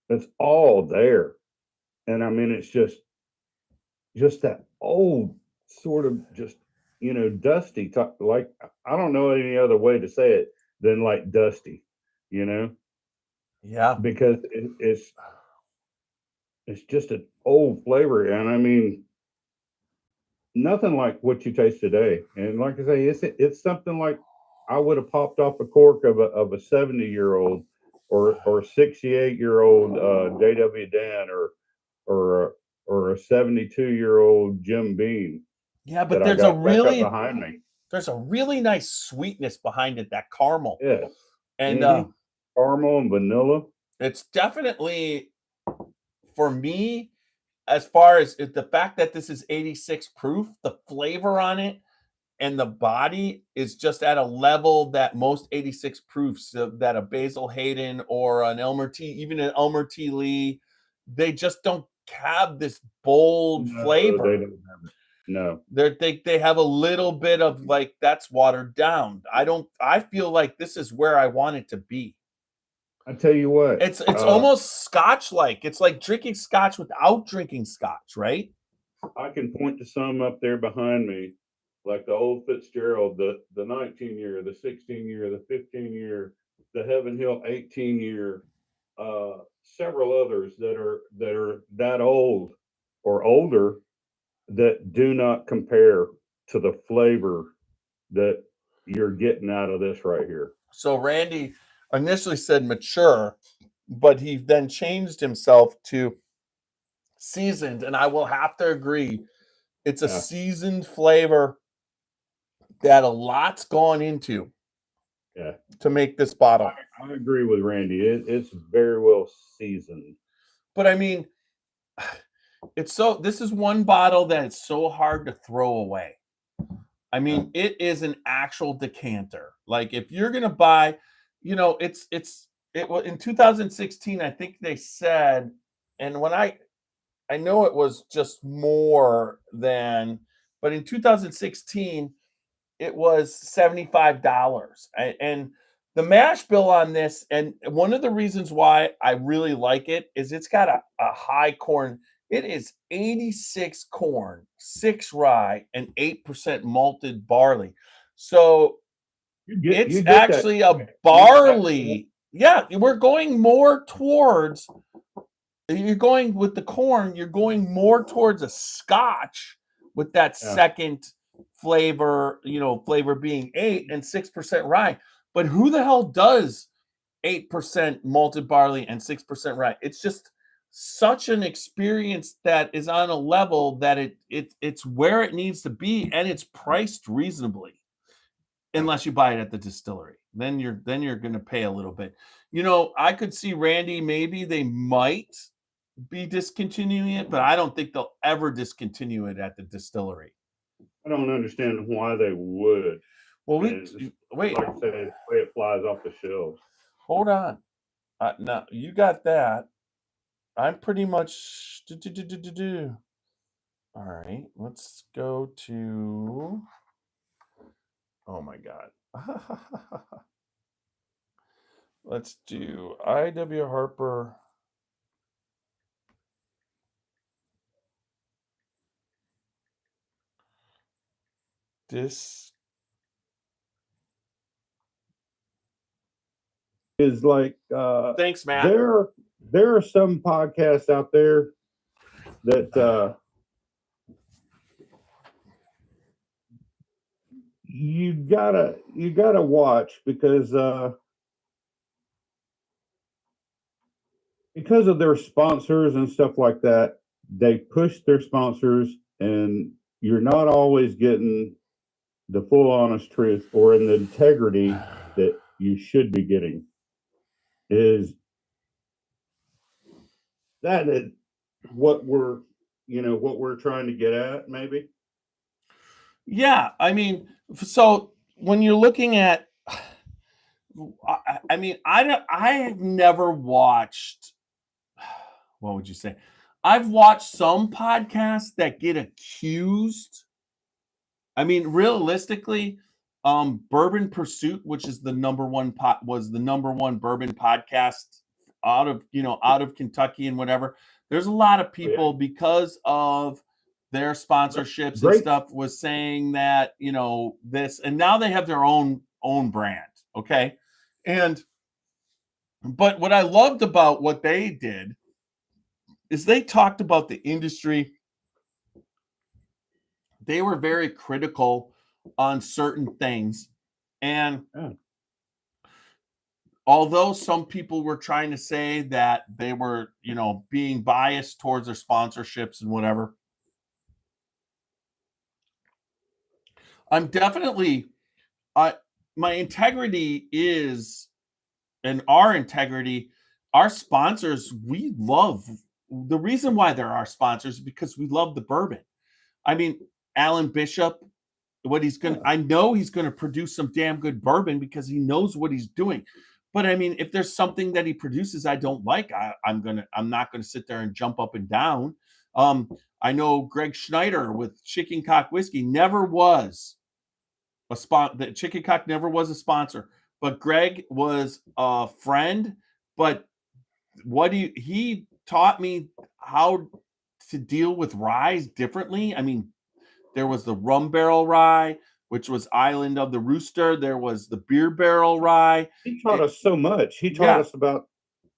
It's all there. And I mean, it's just that old sort of just, dusty like, I don't know any other way to say it than like dusty, Yeah. because it's just an old flavor. And I mean, nothing like what you taste today. And like I say, it's something like I would have popped off a cork of a 70-year-old or 68-year-old J.W. Dan or a 72-year-old Jim Beam. Yeah, but there's behind me. There's a really nice sweetness behind it, that caramel. Yeah. And caramel and vanilla. It's definitely, for me, as far as the fact that this is 86 proof, the flavor on it and the body is just at a level that most 86 proofs that a Basil Hayden or an Elmer T, even an Elmer T. Lee, they just don't have this bold flavor. They don't have it. No, they have a little bit of like, that's watered down. I feel like this is where I want it to be. I tell you what, It's almost Scotch-like. It's like drinking Scotch without drinking Scotch, right? I can point to some up there behind me, like the old Fitzgerald, the 19-year, the 16-year, the 15-year, the Heaven Hill 18-year, several others that are that old or older that do not compare to the flavor that you're getting out of this right here. So Randy initially said mature, but he then changed himself to seasoned, and I will have to agree, it's a Yeah. seasoned flavor that a lot's gone into Yeah, to make this bottle. I agree with Randy. It's very well seasoned. But I mean, this is one bottle that it's so hard to throw away. I mean, it is an actual decanter. Like if you're gonna buy, it was in 2016, I think they said, and when I know it was just more than, but in 2016 it was $75. And the mash bill on this, and one of the reasons why I really like it is it's got a high corn. It is 86 corn, 6 rye, and 8% malted barley. So it's actually a barley. Yeah, we're going more towards, you're going with the corn, you're going more towards a Scotch with that second flavor, flavor being 8 and 6% rye. But who the hell does 8% malted barley and 6% rye? It's just such an experience that is on a level that it's where it needs to be, and it's priced reasonably. Unless you buy it at the distillery, then you're going to pay a little bit. I could see Randy, maybe they might be discontinuing it, but I don't think they'll ever discontinue it at the distillery. I don't understand why they would. Well, wait. Like I said, the way it flies off the shelves. Hold on. Now you got that. I'm pretty much. All right, let's go to. Oh my God. Let's do I.W. Harper. This is like thanks, Matt. There are some podcasts out there that you gotta watch because of their sponsors and stuff like that. They push their sponsors, and you're not always getting the full honest truth or in the integrity that you should be getting. Is that what we're trying to get at, maybe? Yeah, I mean, so when you're looking at, I mean, I have never watched, what would you say? I've watched some podcasts that get accused. I mean, realistically, Bourbon Pursuit, which is the number one bourbon podcast out of Kentucky and whatever. There's a lot of people because of their sponsorships and stuff was saying that, this, and now they have their own brand. Okay. But what I loved about what they did is they talked about the industry. They were very critical on certain things. And although some people were trying to say that they were, being biased towards their sponsorships and whatever, I'm definitely, my integrity is, and our integrity, our sponsors, we love. The reason why they're our sponsors is because we love the bourbon. I mean, Alan Bishop, I know he's going to produce some damn good bourbon because he knows what he's doing. But I mean, if there's something that he produces I don't like, I'm not going to sit there and jump up and down. I know Greg Schneider with Chicken Cock Whiskey never was a sponsor. Chicken Cock never was a sponsor, but Greg was a friend but he taught me how to deal with rye differently. I mean, there was the rum barrel rye, which was Island of the Rooster. There was the beer barrel rye. He taught us so much. He taught Yeah. us about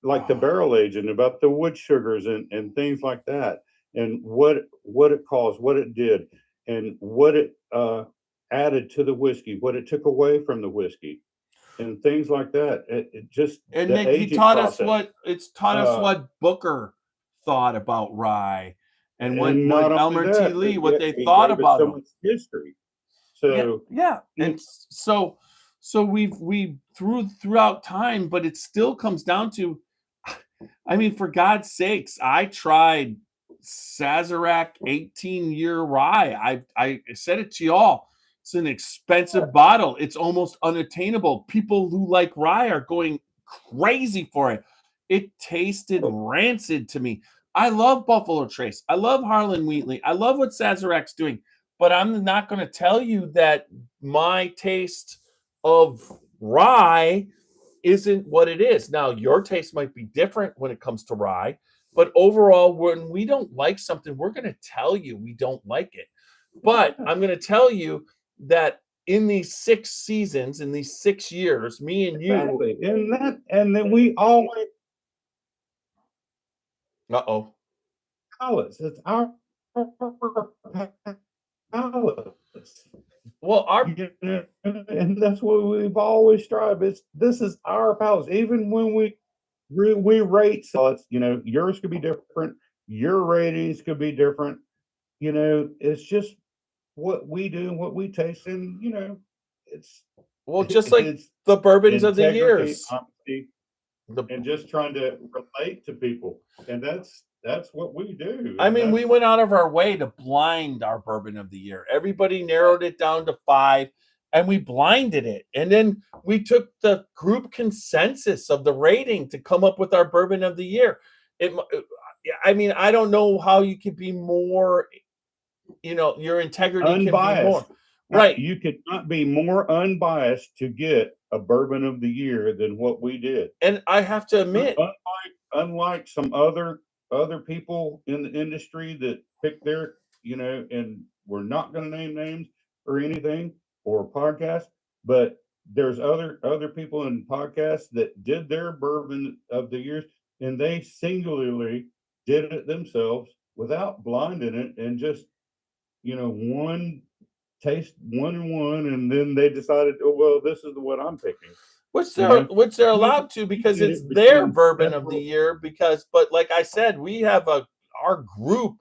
like the barrel aging, about the wood sugars and things like that, and what it caused, what it did, and what it added to the whiskey, what it took away from the whiskey, and things like that. It just And the then he aging taught us process. what Booker thought about rye, and what And not only Elmer T. that, Lee, but what yet they he thought gave us about so him. much history. Yeah, So yeah. And so we throughout time, but it still comes down to, I mean, for God's sakes, I tried Sazerac 18-year rye. I said it to y'all. It's an expensive bottle. It's almost unattainable. People who like rye are going crazy for it. It tasted rancid to me. I love Buffalo Trace. I love Harlan Wheatley. I love what Sazerac's doing, but I'm not going to tell you that my taste of rye isn't what it is. Now, your taste might be different when it comes to rye, but overall, when we don't like something, we're going to tell you we don't like it. But I'm going to tell you that in these 6 seasons, in these 6 years, me and you. exactly. And then we always Uh-oh. palates. It's our palates. Well, And that's what we've always strived. This is our palates. Even when we rate salads, yours could be different. Your ratings could be different. It's just what we do and what we taste, and it's just like it's the bourbons of the integrity, years. honesty, and just trying to relate to people, and that's what we do. I mean, we went out of our way to blind our bourbon of the year. Everybody narrowed it down to 5, and we blinded it. And then we took the group consensus of the rating to come up with our bourbon of the year. I mean, I don't know how you could be more, your integrity unbiased. can be more. Right. You could not be more unbiased to get a bourbon of the year than what we did. And I have to admit, unlike some other people in the industry that pick their, and we're not going to name names or anything or podcasts, but there's other people in podcasts that did their bourbon of the years, and they singularly did it themselves without blinding it, and just one taste one and one, and then they decided, oh well, this is what I'm picking. Which they're allowed to, because it's their bourbon of the year. But like I said, we have our group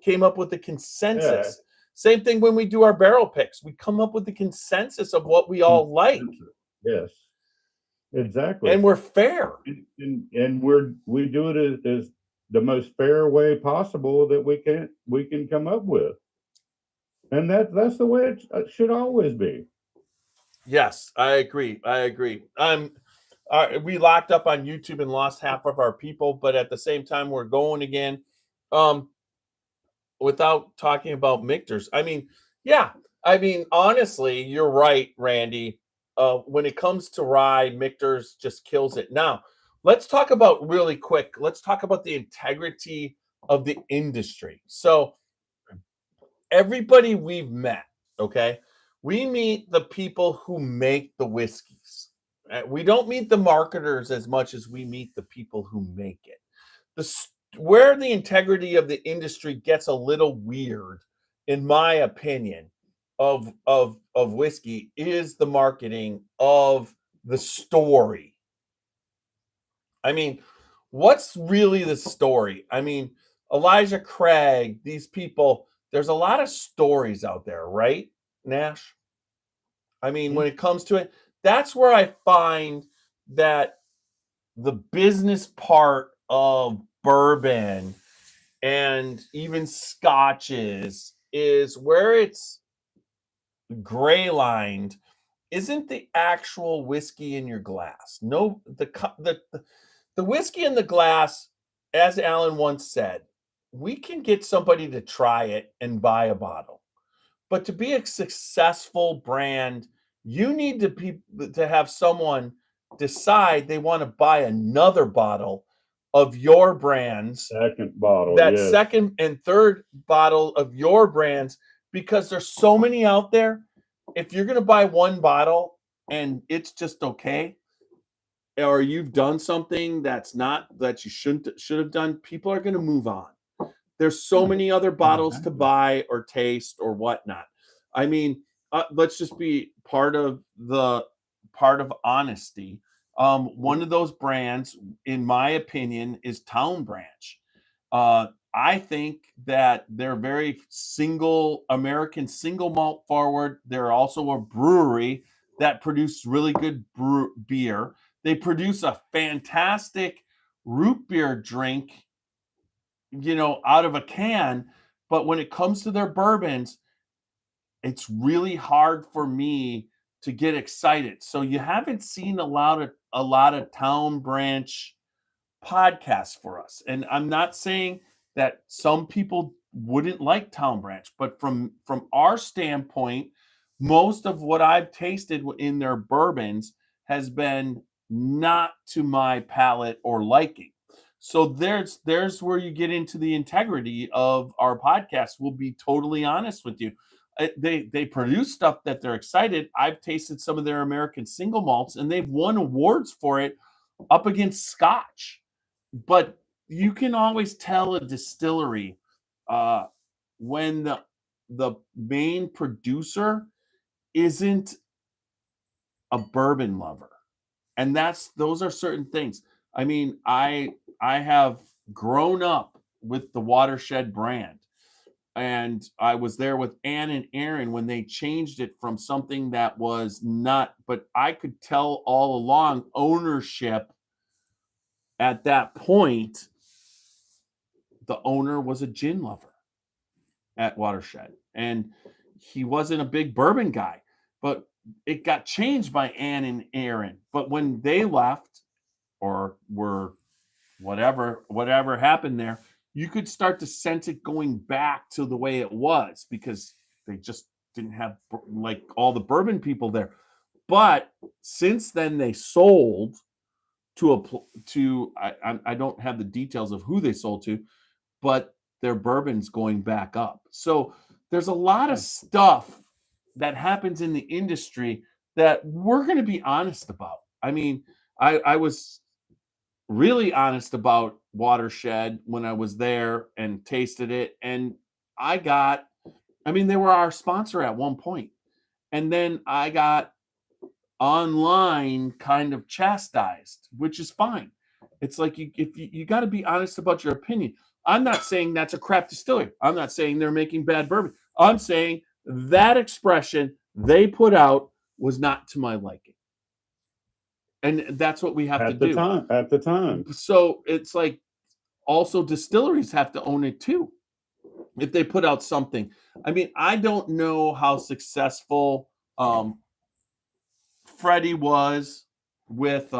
came up with the consensus. Yeah. Same thing when we do our barrel picks. We come up with the consensus of what we all like. Yes, exactly. And we're fair. And we do it as the most fair way possible that we can come up with. And that's the way it should always be. Yes, I agree. We locked up on YouTube and lost half of our people, but at the same time, we're going again. Without talking about Michter's, honestly, you're right, Randy. When it comes to rye, Michter's just kills it. Now, let's talk about really quick. Let's talk about the integrity of the industry. So, everybody we've met, okay, we meet the people who make the whiskeys. We don't meet the marketers as much as we meet the people who make it. Where the integrity of the industry gets a little weird, in my opinion, of whiskey is the marketing of the story. I mean, what's really the story? I mean, Elijah Craig, these people, there's a lot of stories out there, right, Nash? I mean, when it comes to it, that's where I find that the business part of bourbon and even scotches is where it's gray lined, isn't the actual whiskey in your glass. No, the whiskey in the glass, as Alan once said, we can get somebody to try it and buy a bottle. But to be a successful brand, you need to have someone decide they want to buy another bottle of your brands, Second bottle, that yes. second and third bottle of your brands, because there's so many out there. If you're going to buy one bottle and it's just okay, or you've done something that you should have done, people are going to move on. There's so many other bottles to buy or taste or whatnot. I mean, let's just be part of honesty. One of those brands, in my opinion, is Town Branch. I think that they're very American single malt forward. They're also a brewery that produces really good beer. They produce a fantastic root beer drink, out of a can. But when it comes to their bourbons, it's really hard for me to get excited. So you haven't seen a lot of Town Branch podcasts for us. And I'm not saying that some people wouldn't like Town Branch, but from our standpoint, most of what I've tasted in their bourbons has been not to my palate or liking. So there's where you get into the integrity of our podcast. We'll be totally honest with you. They produce stuff that they're excited. I've tasted some of their American single malts, and they've won awards for it up against Scotch. But you can always tell a distillery when the main producer isn't a bourbon lover, and those are certain things. I mean, I have grown up with the Watershed brand, and I was there with Ann and Aaron when they changed it from something that was not, but I could tell all along ownership at that point. The owner was a gin lover at Watershed, and he wasn't a big bourbon guy, but it got changed by Ann and Aaron. But when they left, or were whatever happened there, you could start to sense it going back to the way it was, because they just didn't have like all the bourbon people there. But since then, they sold to I don't have the details of who they sold to, but their bourbon's going back up. So there's a lot of stuff that happens in the industry that we're going to be honest about. I mean, I was really honest about Watershed when I was there and tasted it. And they were our sponsor at one point. And then I got online kind of chastised, which is fine. It's like you got to be honest about your opinion. I'm not saying that's a crap distillery. I'm not saying they're making bad bourbon. I'm saying that expression they put out was not to my liking. And that's what we have to do. At the time. So it's like, also distilleries have to own it too. If they put out something. I mean, I don't know how successful Freddie was with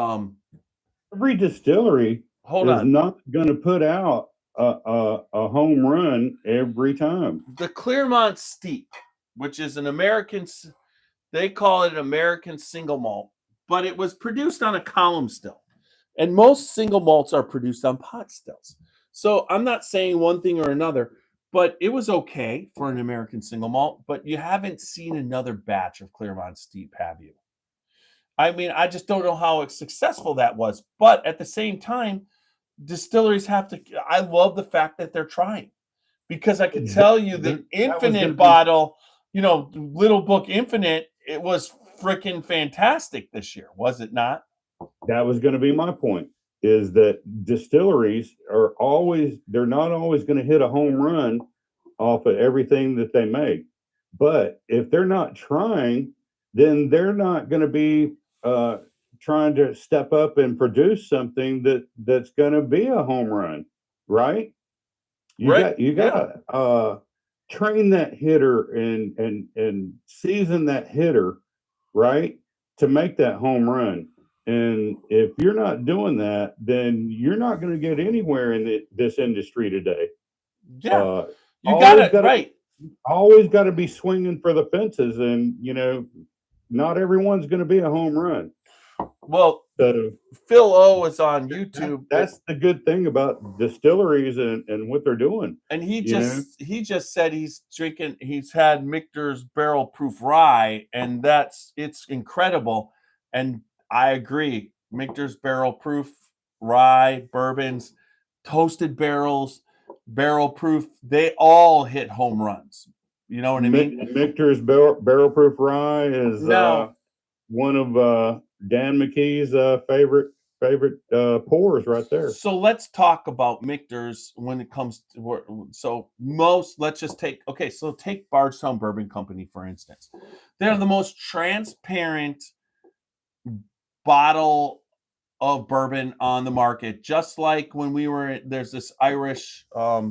every distillery is not going to put out a home run every time. The Claremont Steep, which is an American, they call it American single malt, but it was produced on a column still. And most single malts are produced on pot stills. So I'm not saying one thing or another, but it was okay for an American single malt. But you haven't seen another batch of Claremont Steep, have you? I mean, I just don't know how successful that was. But at the same time, distilleries have to. I love the fact that they're trying, because I could tell you the Infinite bottle, Little Book Infinite, it was freaking fantastic this year, was it not? That was going to be my point, is that distilleries they're not always going to hit a home run off of everything that they make. But if they're not trying, then they're not going to be trying to step up and produce something that's going to be a home run, right? You got to train that hitter and season that hitter, right, to make that home run. And if you're not doing that, then you're not going to get anywhere in this industry today. Yeah, you got it right. Always got to be swinging for the fences, and not everyone's going to be a home run. Well, So Phil O is on YouTube. that's the good thing about distilleries and what they're doing. And he You know? just said he's had Michter's barrel proof rye, and it's incredible. And I agree. Michter's barrel proof rye, bourbons, toasted barrels, barrel proof, they all hit home runs. You know what I mean? Michter's barrel proof rye is Now, one of Dan McKee's favorite pours right there. so let's talk about Michter's when it comes to take Bardstown Bourbon Company, for instance. They're the most transparent bottle of bourbon on the market. Just like when there's this Irish, I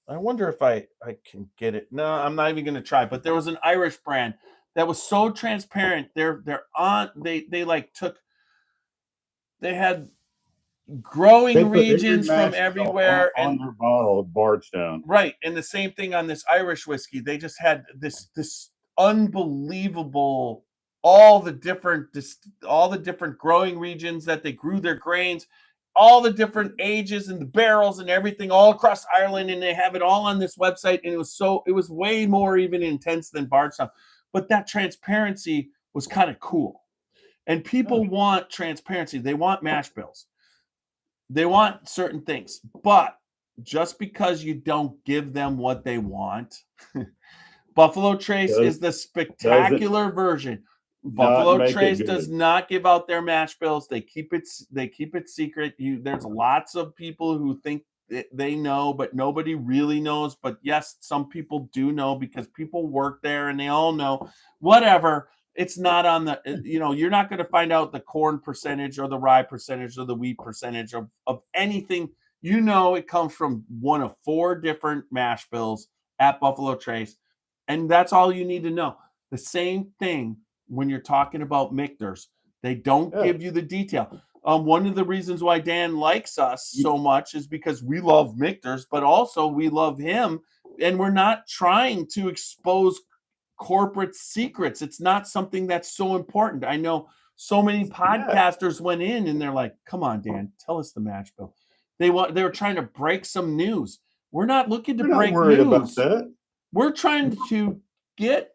wonder if I can get it. No, I'm not even gonna try, but there was an Irish brand that was so transparent. They had growing regions from everywhere on their bottle of Bardstown. Right, and the same thing on this Irish whiskey. They just had this unbelievable all the different growing regions that they grew their grains, all the different ages and the barrels and everything all across Ireland, and they have it all on this website. And it was way more even intense than Bardstown, but that transparency was kind of cool. And people want transparency. They want mash bills. They want certain things, but just because you don't give them what they want, Buffalo Trace is the spectacular version. Buffalo Trace does not give out their mash bills. They keep it secret. There's lots of people who think they know, but nobody really knows. But yes, some people do know because people work there and they all know. Whatever. It's not on you're not going to find out the corn percentage or the rye percentage or the wheat percentage of anything. It comes from one of 4 different mash bills at Buffalo Trace. And that's all you need to know. The same thing when you're talking about Michter's. They don't give you the detail. One of the reasons why Dan likes us so much is because we love Michter's, but also we love him. And we're not trying to expose corporate secrets. It's not something that's so important. I know so many podcasters went in and they're like, come on, Dan, tell us the mash bill. They were trying to break some news. We're not looking to break news. About that. We're trying to get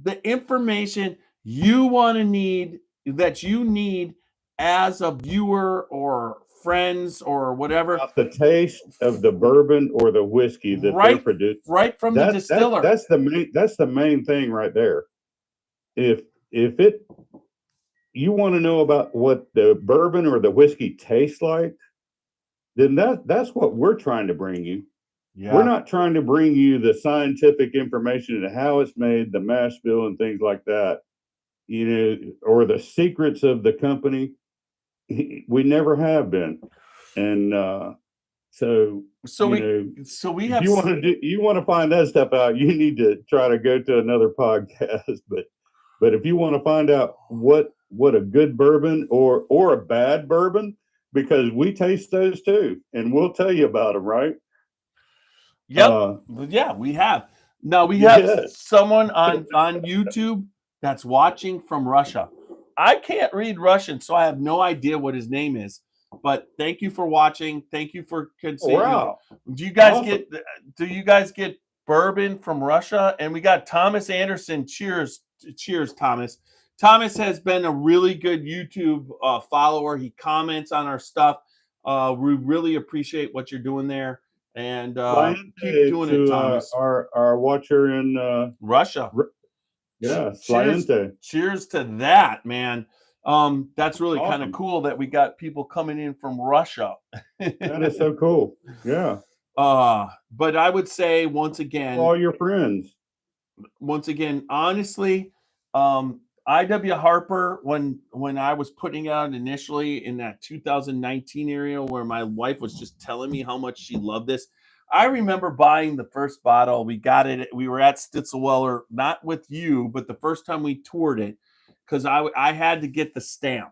the information that you need as a viewer or friends or whatever. About the taste of the bourbon or the whiskey that they're producing. Right from the distiller. That's the main thing right there. If you want to know about what the bourbon or the whiskey tastes like, then that's what we're trying to bring you. Yeah. We're not trying to bring you the scientific information and how it's made, the mash bill and things like that, or the secrets of the company. We never have been. And we have. You want to find that stuff out, you need to try to go to another podcast. But if you want to find out what a good bourbon or a bad bourbon, because we taste those too, and we'll tell you about them, right? Yep. We have. Now we have someone on YouTube that's watching from Russia. I can't read Russian, so I have no idea what his name is. But thank you for watching. Thank you for considering. Wow. Do you guys get bourbon from Russia? And we got Thomas Anderson. Cheers, Thomas. Thomas has been a really good YouTube follower. He comments on our stuff. We really appreciate what you're doing there. And keep doing it, Thomas. Our watcher in Russia. Cheers to that, man. That's really kind of cool that we got people coming in from Russia. That is so cool. Yeah. But I would say once again, all your friends. Once again, honestly, I.W. Harper, when I was putting out initially in that 2019 area where my wife was just telling me how much she loved this, I remember buying the first bottle. We got it. We were at Stitzelweller, not with you, but the first time we toured it, because I had to get the stamp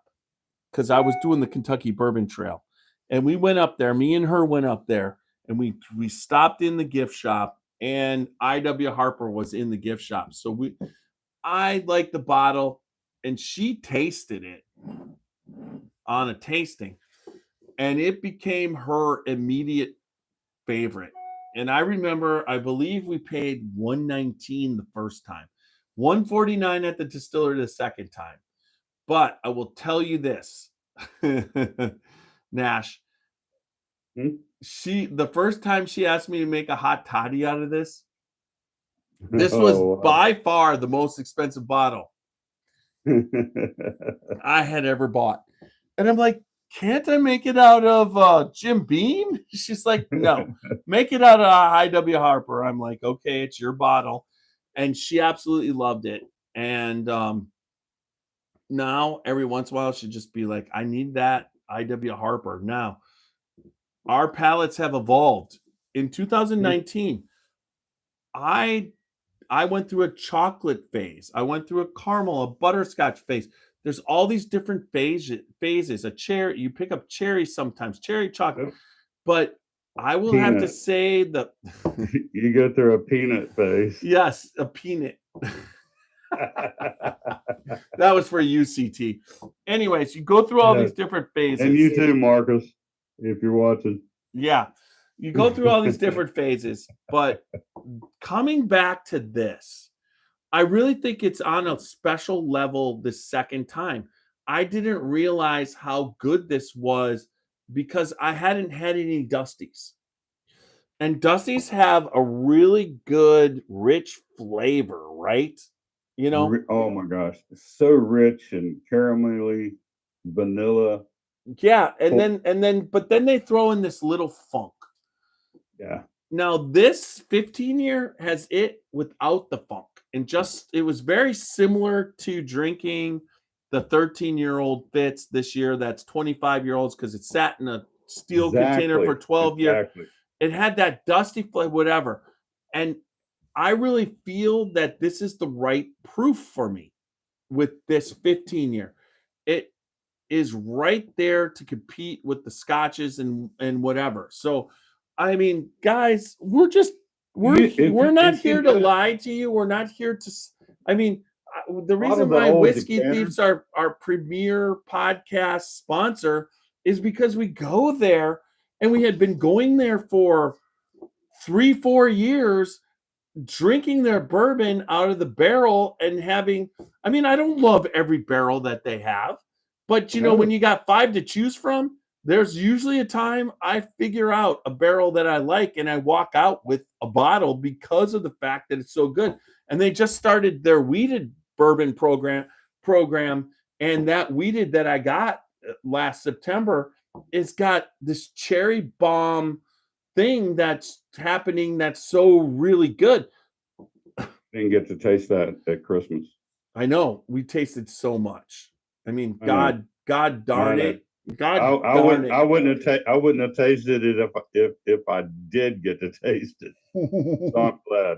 because I was doing the Kentucky Bourbon Trail. And we went up there. Me and her went up there, and we stopped in the gift shop, and I.W. Harper was in the gift shop. So I liked the bottle, and she tasted it. on a tasting, and it became her immediate favorite. And I remember, I believe we paid $119 the first time, $149 at the distillery the second time. But I will tell you this, Nash, Hmm? the first time she asked me to make a hot toddy out of this was Oh, by far the most expensive bottle I had ever bought. And I'm like, can't I make it out of Jim Beam? She's like, no, make it out of IW Harper. I'm like, okay, it's your bottle. And she absolutely loved it. And now every once in a while she'd just be like, I need that IW Harper. Now, our palates have evolved. In 2019, I went through a chocolate phase. I went through a caramel, a butterscotch phase. There's all these different phases. A cherry, you pick up cherry sometimes, cherry chocolate. Yep. But I will have to Peanut. say that You go through a peanut phase. yes, a peanut. That was for UCT. Anyways, you go through all Yeah. these different phases. And you too, Marcus, if you're watching. Yeah. You go through all these different phases, but coming back to this, I really think it's on a special level the second time. I didn't realize how good this was because I hadn't had any Dusties. And Dusties have a really good, rich flavor, right? You know? Oh my gosh, it's so rich and caramelly, vanilla. Yeah. But then they throw in this little funk. Yeah. Now, this 15-year has it without the funk. And it was very similar to drinking the 13-year-old Fitz this year. That's 25-year-olds because it sat in a steel container for 12 years. Exactly. It had that dusty flavor, whatever. And I really feel that this is the right proof for me with this 15-year. It is right there to compete with the scotches and whatever. So, I mean, guys, we're not here to lie to you. We're not here to. I mean, the reason why Whiskey Thieves are our premier podcast sponsor is because we go there and we had been going there for 3-4 years drinking their bourbon out of the barrel and having. I mean, I don't love every barrel that they have, but you know, when you got 5 to choose from, there's usually a time I figure out a barrel that I like and I walk out with a bottle because of the fact that it's so good. And they just started their weeded bourbon program, and that weeded that I got last September, it's got this cherry bomb thing that's happening that's so really good. Didn't get to taste that at Christmas. I know, we tasted so much. I mean, God darn it. I wouldn't have tasted it if I did get to taste it. So I'm glad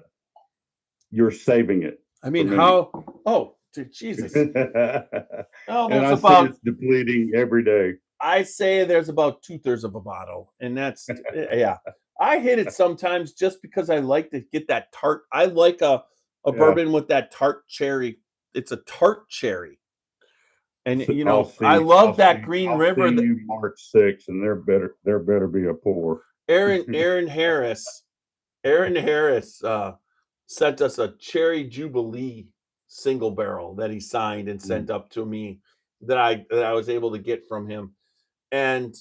you're saving it. I mean, how? Oh, Jesus! Oh, and I see it's depleting every day. I say there's about 2/3 of a bottle, and that's yeah. I hit it sometimes just because I like to get that tart. I like a bourbon with that tart cherry. It's a tart cherry. And you know, I love that Green River. You March 6th, and there better be a pour. Aaron Harris sent us a Cherry Jubilee single barrel that he signed and sent up to me that I was able to get from him, and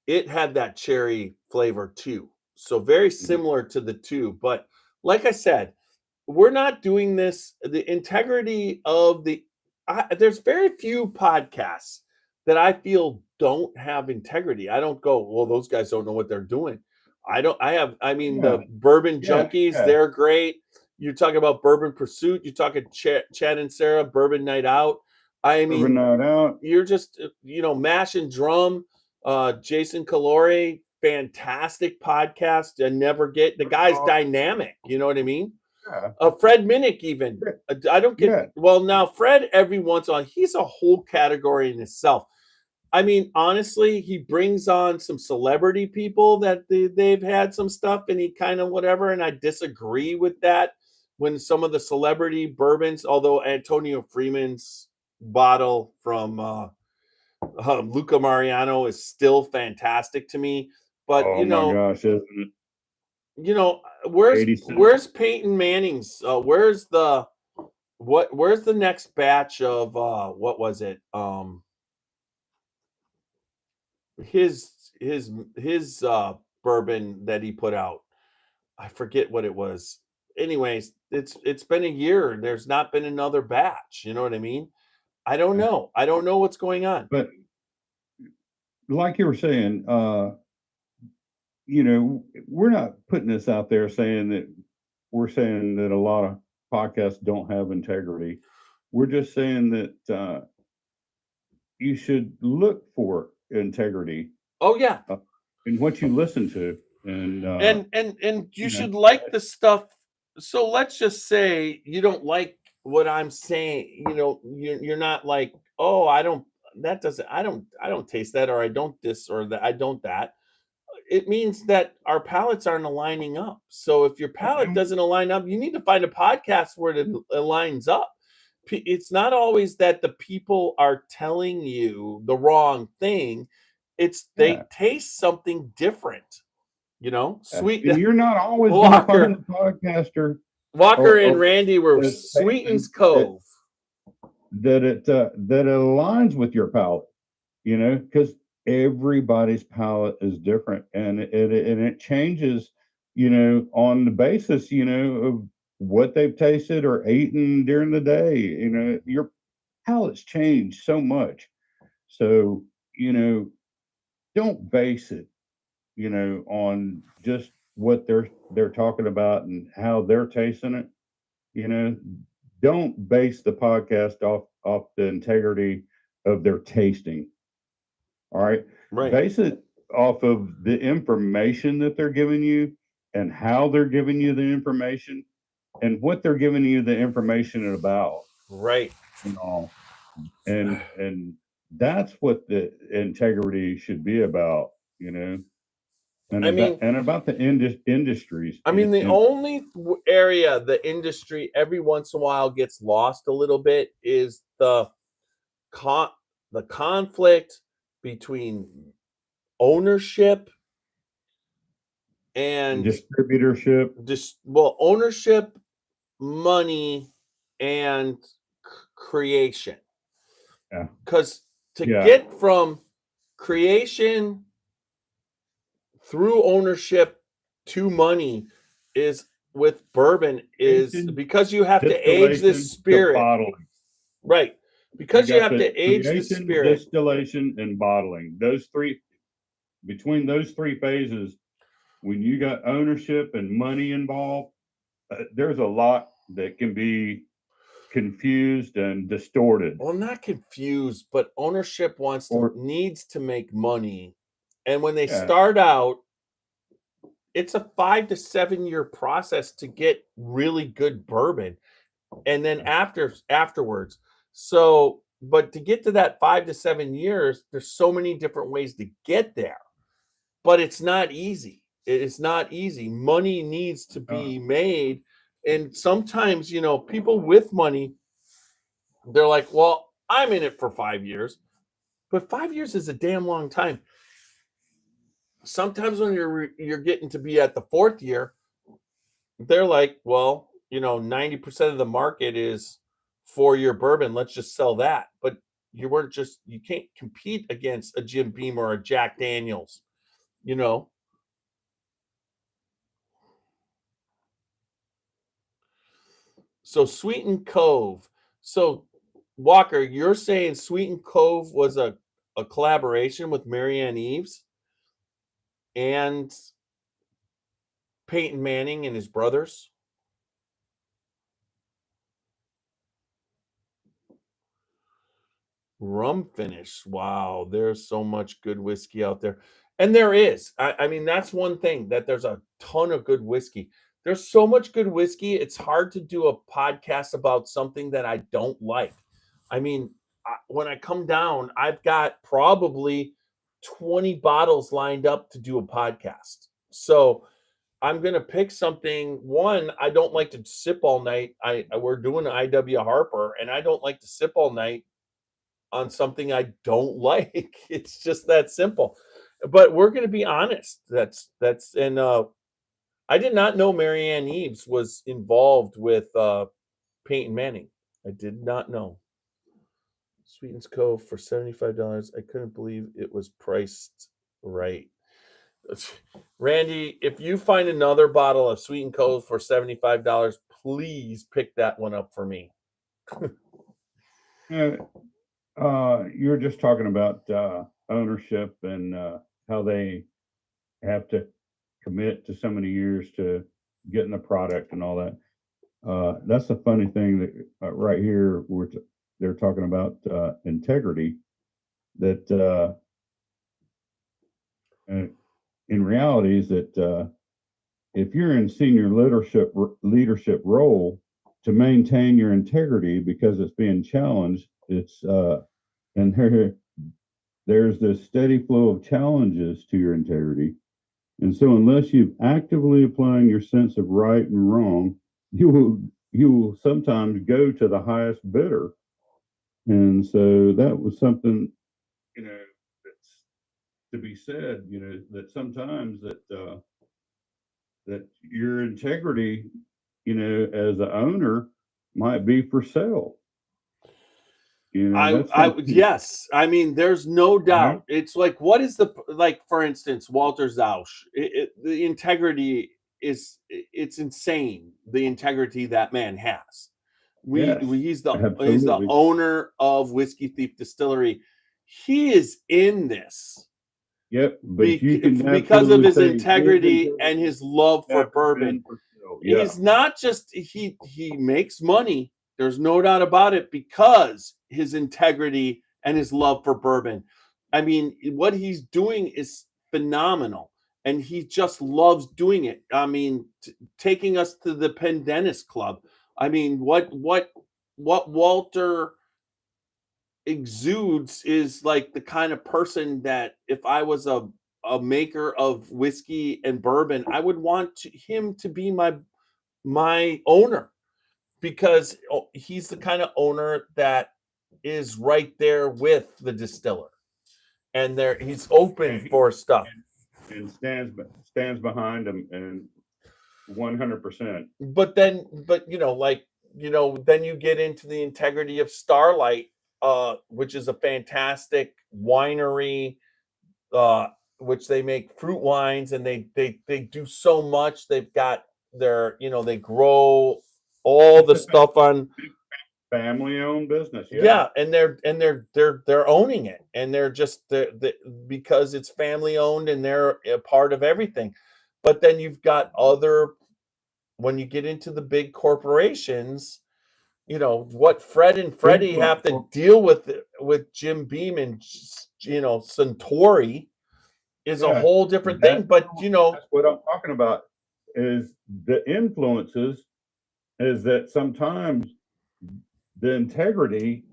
it had that cherry flavor too. So very similar to the two, but like I said, we're not doing this. The integrity of there's very few podcasts that I feel don't have integrity. I don't go, well, those guys don't know what they're doing. The Bourbon Junkies, they're great. You're talking about Bourbon Pursuit. You're talking Chad and Sarah, Bourbon Night Out. I mean, Bourbon Night Out. You're just, Mash and Drum, Jason Calore, fantastic podcast. I never get, the guy's dynamic. You know what I mean? Yeah. Fred Minnick, even. I don't get. Well, now Fred, every once in a while, he's a whole category in itself. I mean, honestly, he brings on some celebrity people that they've had some stuff, and he kind of whatever. And I disagree with that when some of the celebrity bourbons, although Antonio Freeman's bottle from Luca Mariano is still fantastic to me, but Oh my gosh, isn't it? where's 80 cents. Peyton Manning's? Where's the next batch of what was it? His bourbon that he put out. I forget what it was. Anyways, it's been a year. There's not been another batch. You know what I mean? I don't know. I don't know what's going on. But like you were saying, we're not putting this out there saying that we're saying that a lot of podcasts don't have integrity. We're just saying that you should look for integrity Oh yeah. in what you listen to, and And you you know, should like the stuff. So let's just say you don't like what I'm saying. You're not like, oh, I don't. That doesn't. I don't taste that, or I don't this, or that. I don't that. It means that our palates aren't aligning up. So if your palate doesn't align up, you need to find a podcast where it aligns up. It's not always that the people are telling you the wrong thing. It's they yeah. taste something different. Sweet. And you're not always going to find a podcaster Walker and or Randy were that's Sweeten's tasting Cove. that aligns with your palate, because everybody's palate is different, and it changes, on the basis, of what they've tasted or eaten during the day. Your palates change so much, so don't base it, on just what they're talking about and how they're tasting it. You know, don't base the podcast off the integrity of their tasting. All right. Right. Base it off of the information that they're giving you and how they're giving you the information and what they're giving you the information about. Right. And that's what the integrity should be about, and about the industries. I mean, the only area the industry every once in a while gets lost a little bit is the conflict between ownership and distributorship. Ownership, money, and creation. Yeah. Because to get from creation through ownership to money is with bourbon is because you have to age this spirit. Right. Because you have to age the spirit. Distillation and bottling. Between those three phases, when you got ownership and money involved, there's a lot that can be confused and distorted. Well, not confused, but ownership needs to make money. And when they start out, it's a 5 to 7 year process to get really good bourbon. And then afterwards. So, but to get to that 5 to 7 years, there's so many different ways to get there. But it's not easy. It's not easy. Money needs to be made. And sometimes, people with money, they're like, well, I'm in it for 5 years. But 5 years is a damn long time. Sometimes when you're getting to be at the 4th year, they're like, well, 90% of the market is 4-year bourbon. Let's just sell that. But you can't compete against a Jim Beam or a Jack Daniels, So Sweeten Cove. So Walker, you're saying Sweeten Cove was a collaboration with Marianne Eaves and Peyton Manning and his brothers? Rum finish. Wow, there's so much good whiskey out there. And there is. I mean, that's one thing, that there's a ton of good whiskey. There's so much good whiskey. It's hard to do a podcast about something that I don't like. I mean, when I come down, I've got probably 20 bottles lined up to do a podcast. So I'm going to pick something. One, I don't like to sip all night. We're doing an IW Harper, and I don't like to sip all night on something I don't like. It's just that simple. But we're going to be honest. And I did not know Marianne Eaves was involved with Peyton Manning. I did not know. Sweetens Cove for $75. I couldn't believe it was priced right. Randy, if you find another bottle of Sweet and Cove for $75, please pick that one up for me. You're just talking about ownership and how they have to commit to so many years to getting the product and all that. That's the funny thing that right here they're talking about integrity. That in reality is that if you're in senior leadership role, to maintain your integrity because it's being challenged, and there's this steady flow of challenges to your integrity. And so unless you're actively applying your sense of right and wrong, you will sometimes go to the highest bidder. And so that was something, that's to be said, that sometimes that your integrity, as an owner might be for sale. Yes. I mean, there's no doubt. It's like, what is for instance, Walter Zausch, the integrity it's insane. The integrity that man has. He's the owner of Whiskey Thief Distillery. He is in this. Yep. Because of his integrity and his love for bourbon. He's not just, he makes money. There's no doubt about it, because his integrity and his love for bourbon. I mean, what he's doing is phenomenal, and he just loves doing it. I mean, taking us to the Pendennis Club. I mean, what Walter exudes is like the kind of person that if I was a maker of whiskey and bourbon, I would want him to be my owner, because he's the kind of owner that is right there with the distiller, and he's open for stuff and stands behind him and 100%. But then you get into the integrity of Starlight, which is a fantastic winery, which they make fruit wines, and they do so much. They've got they grow all the stuff on family-owned business. And they're owning it, and they're just because it's family owned and they're a part of everything. But then you've got when you get into the big corporations, what Fred and Freddie have to deal with Jim Beam and Suntory is a whole different thing. But that's what I'm talking about, is the influences, is that sometimes the integrity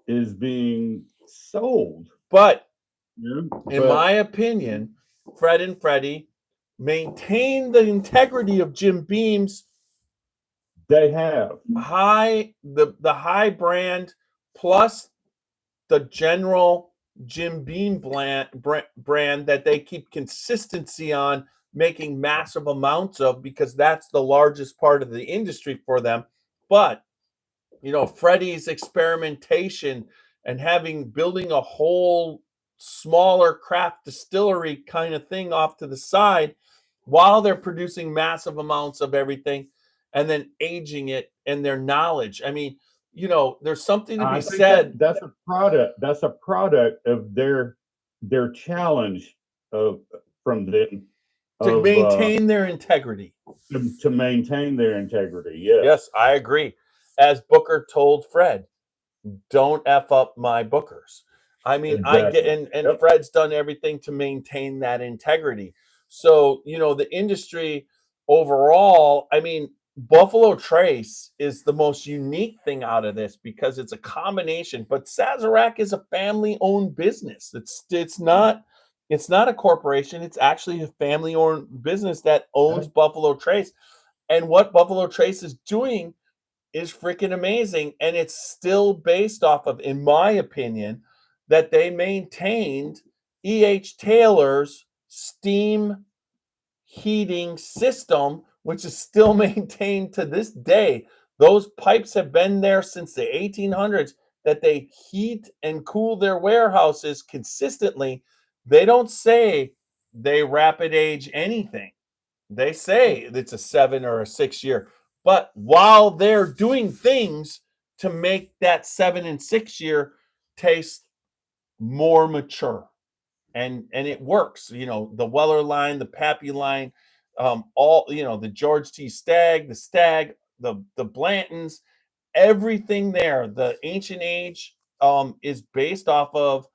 is being sold. But in my opinion, Fred and Freddie maintain the integrity of Jim Beam's. They have the high brand plus the general Jim Beam brand that they keep consistency on making massive amounts of, because that's the largest part of the industry for them. But Freddie's experimentation and building a whole smaller craft distillery kind of thing off to the side while they're producing massive amounts of everything, and then aging it, and their knowledge. I mean, there's something to be said. That's a product of their challenge from them to maintain their integrity. To maintain their integrity. Yes, I agree. As Booker told Fred, don't F up my bookers. I mean, exactly. I get, and Fred's done everything to maintain that integrity. So, the industry overall, I mean, Buffalo Trace is the most unique thing out of this, because it's a combination, but Sazerac is a family-owned business. It's not a corporation. It's actually a family-owned business that owns Buffalo Trace. And what Buffalo Trace is doing is freaking amazing, and it's still based off of, in my opinion, that they maintained E.H. Taylor's steam heating system, which is still maintained to this day. Those pipes have been there since the 1800s, that they heat and cool their warehouses consistently. They don't say they rapid age anything. They say it's a 7 or a 6 year. But while they're doing things to make that 7 and 6 year taste more mature, and it works. You know, the Weller line, the Pappy line, all, you know, the George T. Stagg, the Stagg, the Blantons, everything there. The Ancient Age is based off of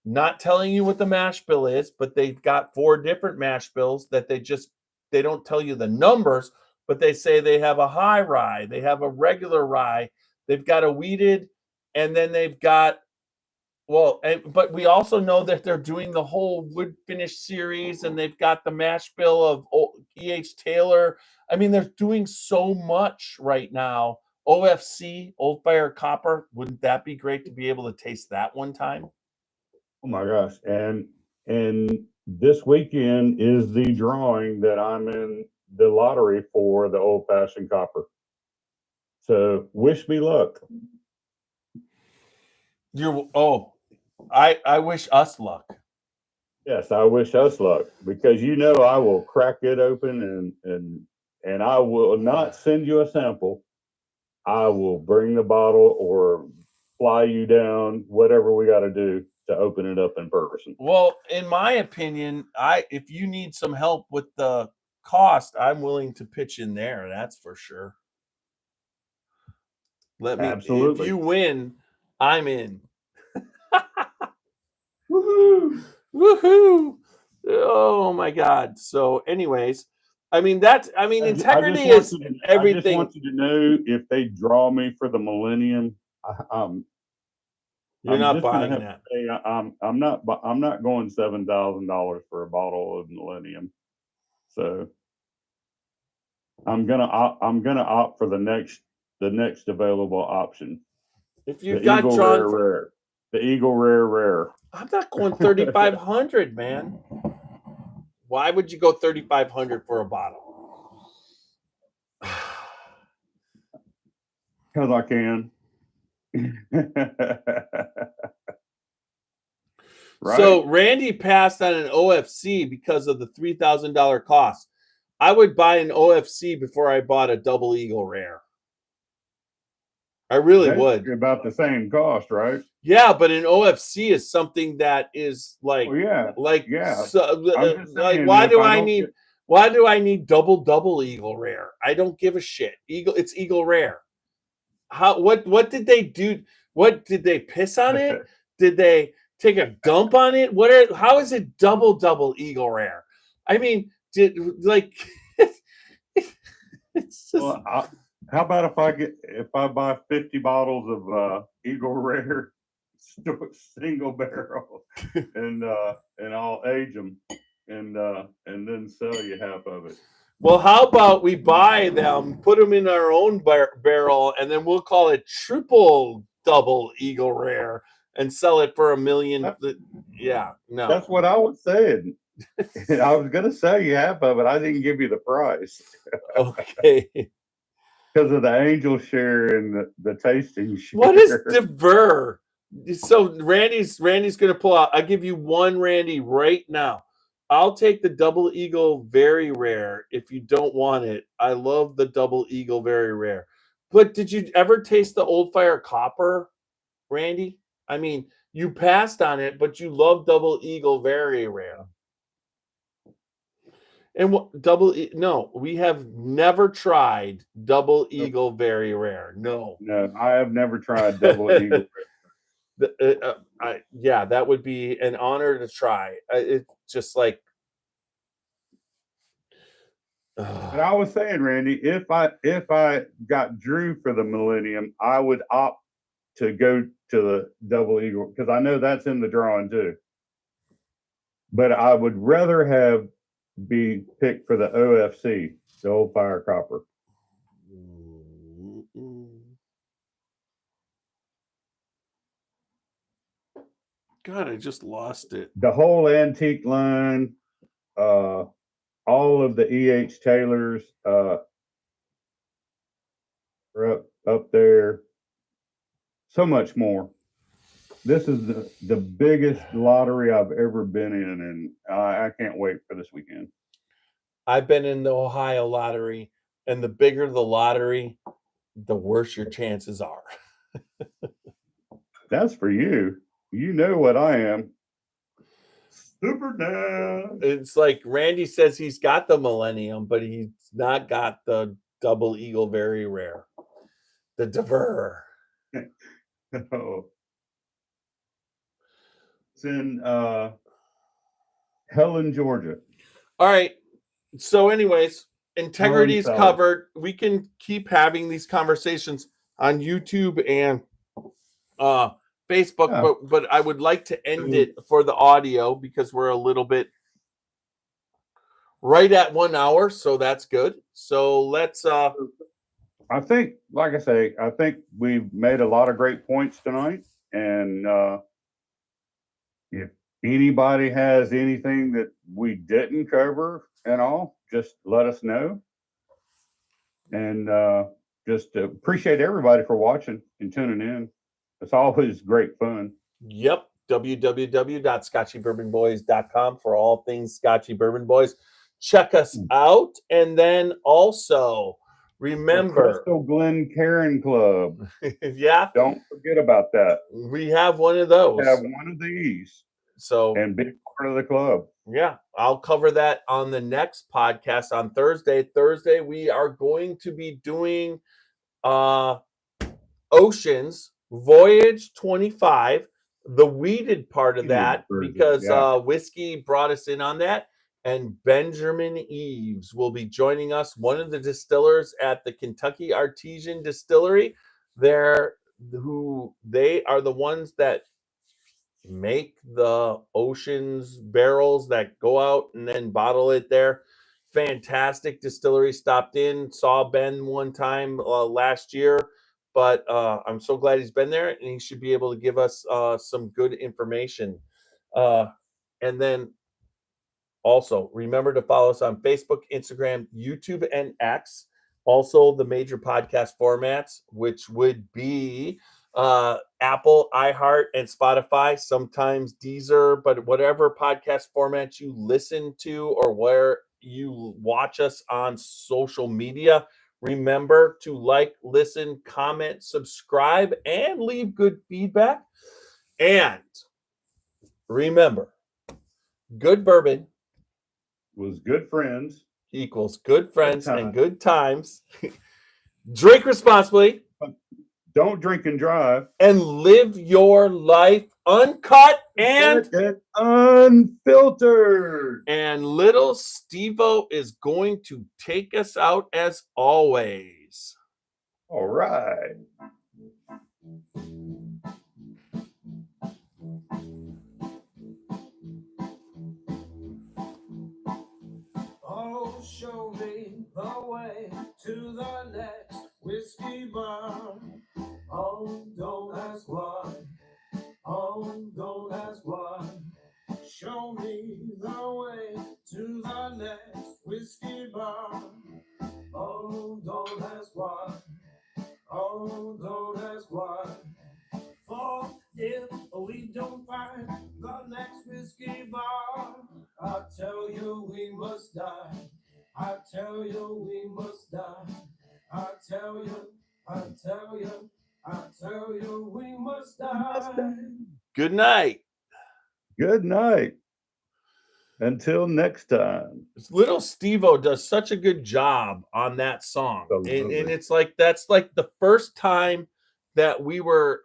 not telling you what the mash bill is, but they've got 4 different mash bills that they don't tell you the numbers, but they say they have a high rye, they have a regular rye, they've got a wheated, and then they've got, well, but we also know that they're doing the whole wood finish series, and they've got the mash bill of E.H. Taylor. I mean, they're doing so much right now. OFC, Old Fire Copper. Wouldn't that be great to be able to taste that one time? Oh my gosh. And this weekend is the drawing that I'm in the lottery for the old fashioned copper. So wish me luck. I wish us luck. Yes, I wish us luck, because you know I will crack it open and I will not send you a sample. I will bring the bottle or fly you down, whatever we got to do to open it up in person. Well, in my opinion, if you need some help with the cost, I'm willing to pitch in there. That's for sure. Absolutely. If you win, I'm in. Woohoo! Woohoo! Oh my God. So, anyways, integrity is everything. I just want you to know, if they draw me for the Millennium, You're I'm not just gonna buying have that. to say I'm not going $7,000 for a bottle of Millennium. So I'm gonna opt for the next available option. If you The got Eagle drawn Rare for, Rare. The Eagle Rare Rare. I'm not going 3,500, man. Why would you go 3,500 for a bottle? Because I can. Right? So Randy passed on an OFC because of the $3,000 cost. I would buy an OFC before I bought a Double Eagle Rare. I really would. About the same cost, right? Yeah, but an OFC is something that is like, Oh yeah, yeah. Like, why do I need double Eagle Rare? I don't give a shit. It's Eagle Rare. What did they do? What did they piss on it? Did they take a dump on it? How is it double Eagle Rare? I mean, it's just, Well, how about if I buy 50 bottles of Eagle Rare single barrel and I'll age them and then sell you half of it. well, how about we buy them, put them in our own barrel, and then we'll call it triple double Eagle Rare and sell it for $1 million. Yeah, no. That's what I was saying. I was going to sell you half of it. I didn't give you the price. Okay. Because of the angel share and the tasting share. What is Dever? So Randy's going to pull out. I'll give you one, Randy, right now. I'll take the Double Eagle Very Rare if you don't want it. I love the Double Eagle Very Rare. But did you ever taste the Old Fire Copper, Randy? I mean, you passed on it, but you love Double Eagle Very Rare. And no, we have never tried Double Eagle Very Rare. No, I have never tried Double Eagle. Yeah, that would be an honor to try. It's just like. But I was saying, Randy, if I got Drew for the Millennium, I would opt to go to the Double Eagle, because I know that's in the drawing too. But I would rather be picked for the OFC, the Old Fire Copper. God, I just lost it. The whole antique line, all of the E.H. Taylors are up there. So much more. This is the biggest lottery I've ever been in, and I can't wait for this weekend. I've been in the Ohio lottery, and the bigger the lottery, the worse your chances are. That's for you. You know what I am. Super Nash. It's like Randy says he's got the Millennium, but he's not got the Double Eagle Very Rare. The Dever. Oh. It's in Helen, Georgia. All right. So, anyways, integrity is Helen, covered. We can keep having these conversations on YouTube and Facebook, Yeah. but I would like to end it for the audio because we're a little bit right at 1 hour, so that's good. So let's I think, like I say, I think we've made a lot of great points tonight. And if anybody has anything that we didn't cover and all, just let us know. And just appreciate everybody for watching and tuning in. It's always great fun. Yep. www.scotchybourbonboys.com for all things Scotchy Bourbon Boys. Check us out. And then also remember Crystal Glen Karen Club. Yeah. Don't forget about that. We have one of those. We have one of these. So and be part of the club. Yeah, I'll cover that on the next podcast on Thursday. Thursday, we are going to be doing Oceans Voyage 25, the weeded part of that, because Whiskey brought us in on that. And Benjamin Eves will be joining us, one of the distillers at the Kentucky Artesian Distillery. They are the ones that make the Oceans barrels that go out and then bottle it there. Fantastic distillery. Stopped in, saw Ben one time last year, but I'm so glad he's been there, and he should be able to give us some good information. And then also remember to follow us on Facebook, Instagram, YouTube, and X. Also, the major podcast formats, which would be Apple, iHeart, and Spotify, sometimes Deezer, but whatever podcast format you listen to or where you watch us on social media, remember to like, listen, comment, subscribe, and leave good feedback. And remember, good bourbon was good friends equals good friends and good times. Drink responsibly. Don't drink and drive. And live your life uncut and unfiltered. And little Steve-O is going to take us out as always. All right. Oh, show me the way to the next whiskey bar. Oh, don't ask why. Oh, don't ask why. Show me the way to the next whiskey bar. Oh, don't ask why. Oh, don't ask why. For if we don't find the next whiskey bar, I tell you we must die. I tell you we must die. I tell you, I tell you, I tell you we must die. Good night. Good night. Until next time. Little Steve-O does such a good job on that song. And it's like, that's like the first time that we were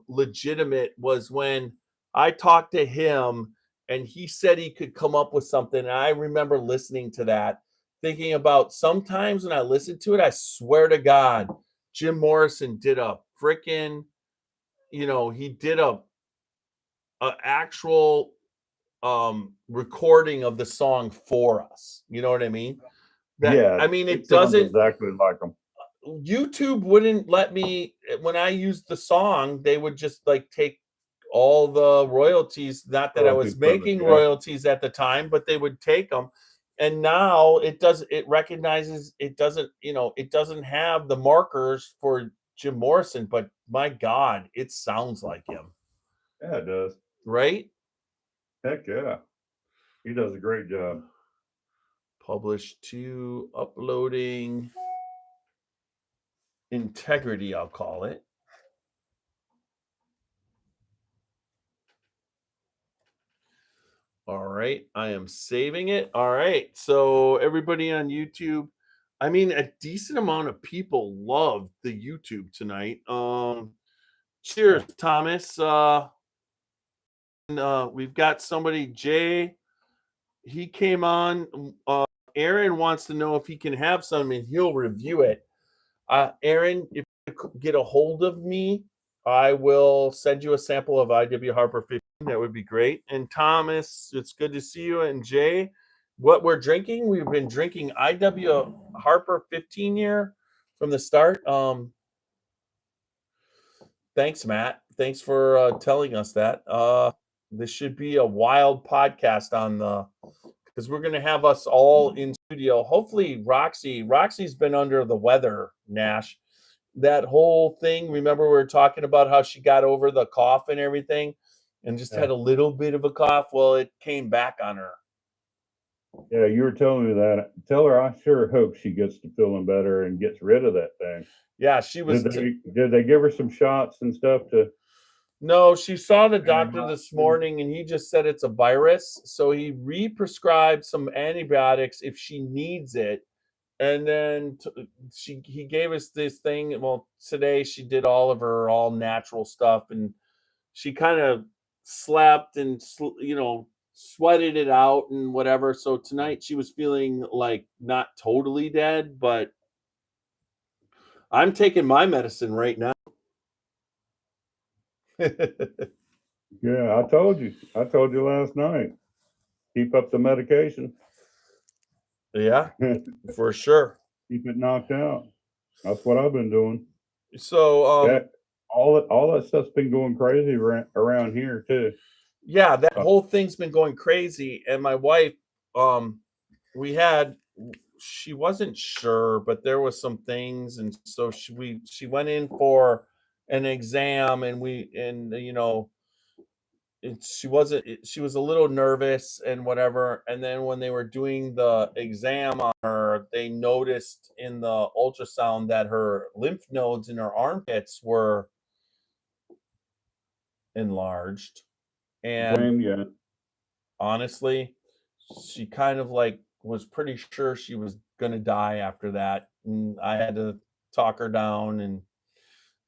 legitimate was when I talked to him and he said he could come up with something. And I remember listening to that, thinking about sometimes when I listened to it, I swear to God, Jim Morrison did a freaking, he did a actual recording of the song for us. You know what I mean? I mean, it doesn't exactly like them. YouTube wouldn't let me, when I used the song, they would just like take all the royalties. Not that I was Royalties from it, making yeah. royalties at the time, but they would take them. And now it recognizes, it doesn't have the markers for Jim Morrison, but my God, it sounds like him, Yeah, it does. right? Heck yeah. He does a great job. Publish to uploading integrity, I'll call it. All right, I am saving it. All right, so everybody on YouTube, I mean, a decent amount of people love the YouTube tonight. Cheers, Thomas. We've got somebody, Jay. He came on. Aaron wants to know if he can have some, and he'll review it. Aaron, if you get a hold of me, I will send you a sample of IW Harper 15. That would be great. And Thomas, it's good to see you. And Jay, what we're drinking, we've been drinking IW Harper 15 year from the start. Thanks, Matt. Thanks for telling us that. This should be a wild podcast on the, because we're going to have us all in studio. Hopefully, Roxy's been under the weather, Nash. That whole thing, remember we were talking about how she got over the cough and everything and just had a little bit of a cough? Well, it came back on her. Yeah, you were telling me that. Tell her I sure hope she gets to feeling better and gets rid of that thing. Yeah, she was. Did they give her some shots and stuff to? No, she saw the doctor this morning and he just said it's a virus. So he re-prescribed some antibiotics if she needs it. And then he gave us this thing. Well, today she did all of her all natural stuff and she kind of slept and, sweated it out and whatever. So tonight she was feeling like not totally dead, but I'm taking my medicine right now. Yeah, I told you last night. Keep up the medication. Yeah, for sure. Keep it knocked out. That's what I've been doing. So Yeah, all that stuff's been going crazy around here too. Yeah, that whole thing's been going crazy. And my wife, she wasn't sure, but there was some things, and so she went in for an exam, and she was a little nervous and whatever. And then when they were doing the exam on her, they noticed in the ultrasound that her lymph nodes in her armpits were enlarged. And Yeah. honestly, she kind of like was pretty sure she was gonna die after that. And I had to talk her down and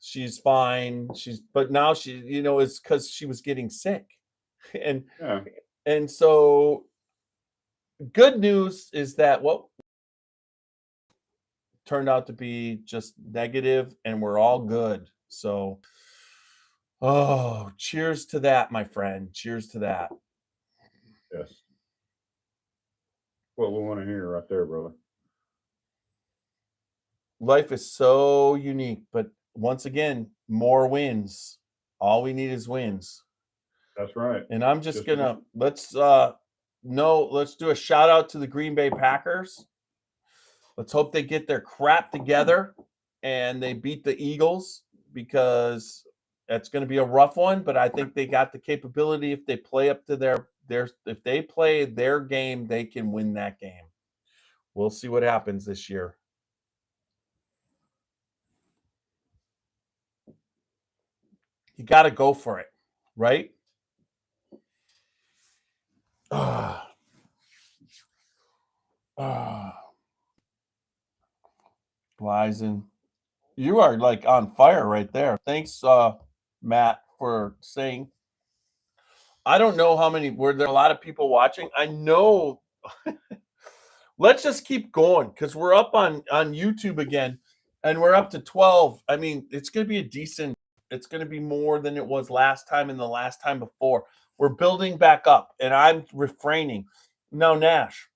she's fine. But now it's because she was getting sick. And Yeah. and so good news is that what turned out to be just negative and we're all good. So cheers to that, my friend. Cheers to that. Yes. What we want to hear right there, brother. Life is so unique, but once again, more wins. All we need is wins. That's right. And I'm just gonna let's do a shout out to the Green Bay Packers. Let's hope they get their crap together and they beat the Eagles, because that's going to be a rough one, but I think they got the capability. If they play up to if they play their game, they can win that game. We'll see what happens this year. You got to go for it, right? Lizen, you are like on fire right there. Thanks, Matt, for saying. I don't know how many, were there a lot of people watching? I know. Let's just keep going because we're up on YouTube again and we're up to 12. I mean, it's going to be it's going to be more than it was last time and the last time before. We're building back up and I'm refraining. Now, Nash,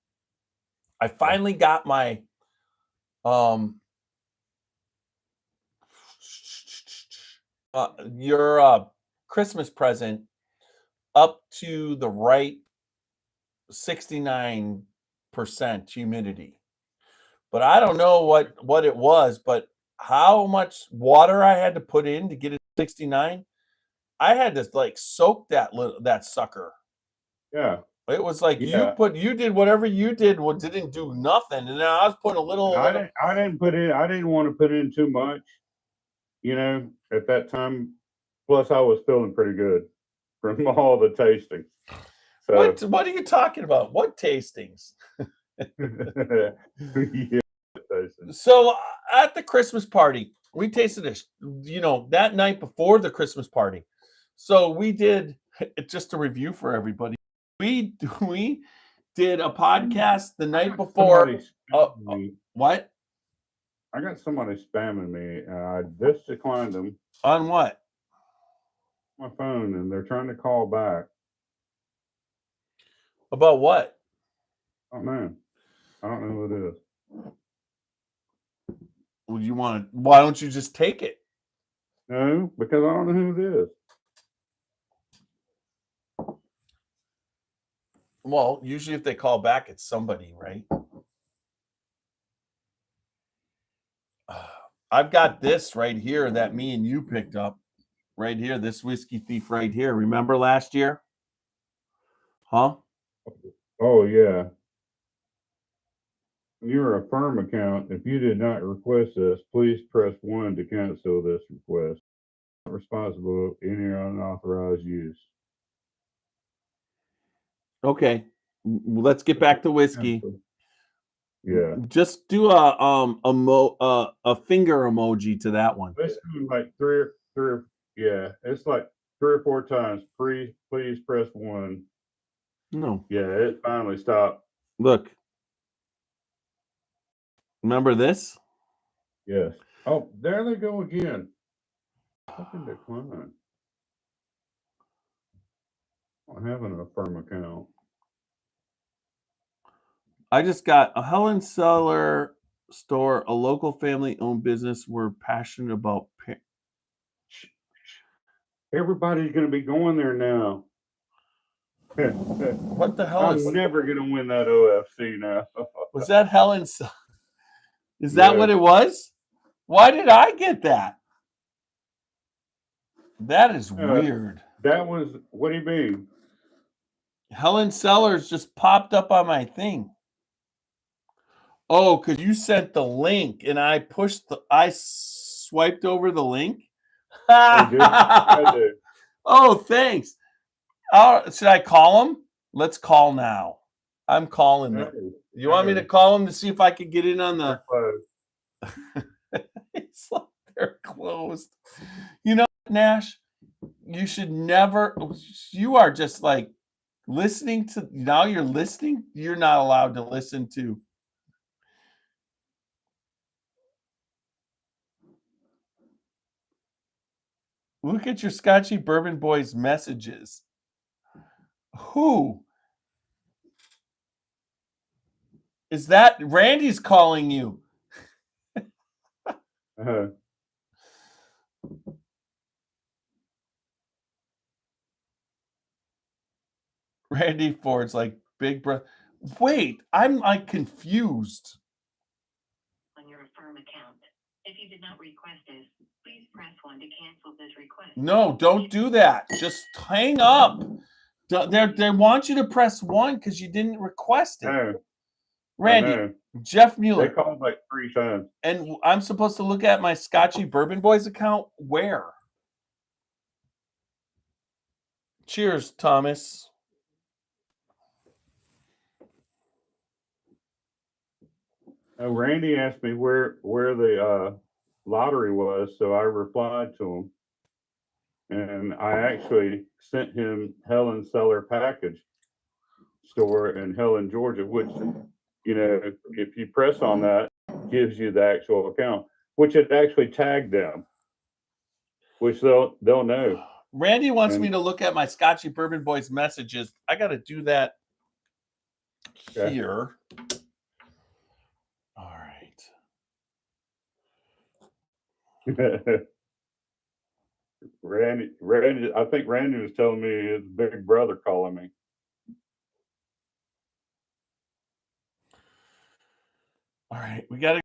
I finally got my your Christmas present up to the right 69% humidity. But I don't know what it was, but how much water I had to put in to get it 69. I had to like soak that sucker. Yeah. It was like Yeah. you did whatever you did, didn't do nothing, and then I was putting a little. I didn't want to put in too much, at that time. Plus, I was feeling pretty good from all the tasting. So What are you talking about? What tastings? yeah, tasting. So at the Christmas party, we tasted this, that night before the Christmas party. So we did just a review for everybody. We did a podcast the night before. What? I got somebody spamming me. I just declined them On what? my phone, and they're trying to call back. About what? I don't know who it is. Well, why don't you just take it? No, because I don't know who it is. Well, usually if they call back, it's somebody, right? I've got this right here that me and you picked up right here. This Whiskey Thief right here. Remember last year? Huh? Oh, yeah. You're a firm account. If you did not request this, please press 1 to cancel this request. Not responsible for any unauthorized use. Okay. Let's get back to whiskey. Yeah. Just do a finger emoji to that one. It's like three or yeah, it's like 3 or 4 times. Please press 1. No. Yeah, it finally stopped. Look. Remember this? Yes. Oh, there they go again. Fucking decline. I'm having a firm account. I just got a Helen Cellar store, a local family-owned business. We're passionate about. Everybody's going to be going there now. What the hell I'm never going to win that OFC now. Was that Helen? Is that what it was? Why did I get that? That is weird. That was, what do you mean? Helen Sellers just popped up on my thing. Oh, because you sent the link and I swiped over the link. I did. Oh, thanks. Should I call him? Let's call now. I'm calling them. You want me to call him to see if I could get in on the? It's like they're closed. You know, Nash, you should never. You are just like listening to. Now you're listening. You're not allowed to listen to. Look at your Scotchy Bourbon Boys messages. Who? Is that Randy's calling you? Randy Ford's like big brother. Wait, I'm like confused. On your firm account. If you did not request this, please press 1 to cancel this request. No, don't do that. Just hang up. They want you to press 1 because you didn't request it. Randy, Jeff Mueller. They called like 3 times. And I'm supposed to look at my Scotchy Bourbon Boys account? Where? Cheers, Thomas. Randy asked me where the lottery was, so I replied to him, and I actually sent him Helen Cellar package store in Helen, Georgia, which if you press on that, gives you the actual account, which it actually tagged them, which they'll know. Randy wants me to look at my Scotchy Bourbon Boys messages. I got to do that here. All right. Randy, I think Randy was telling me his big brother calling me. All right, we got to.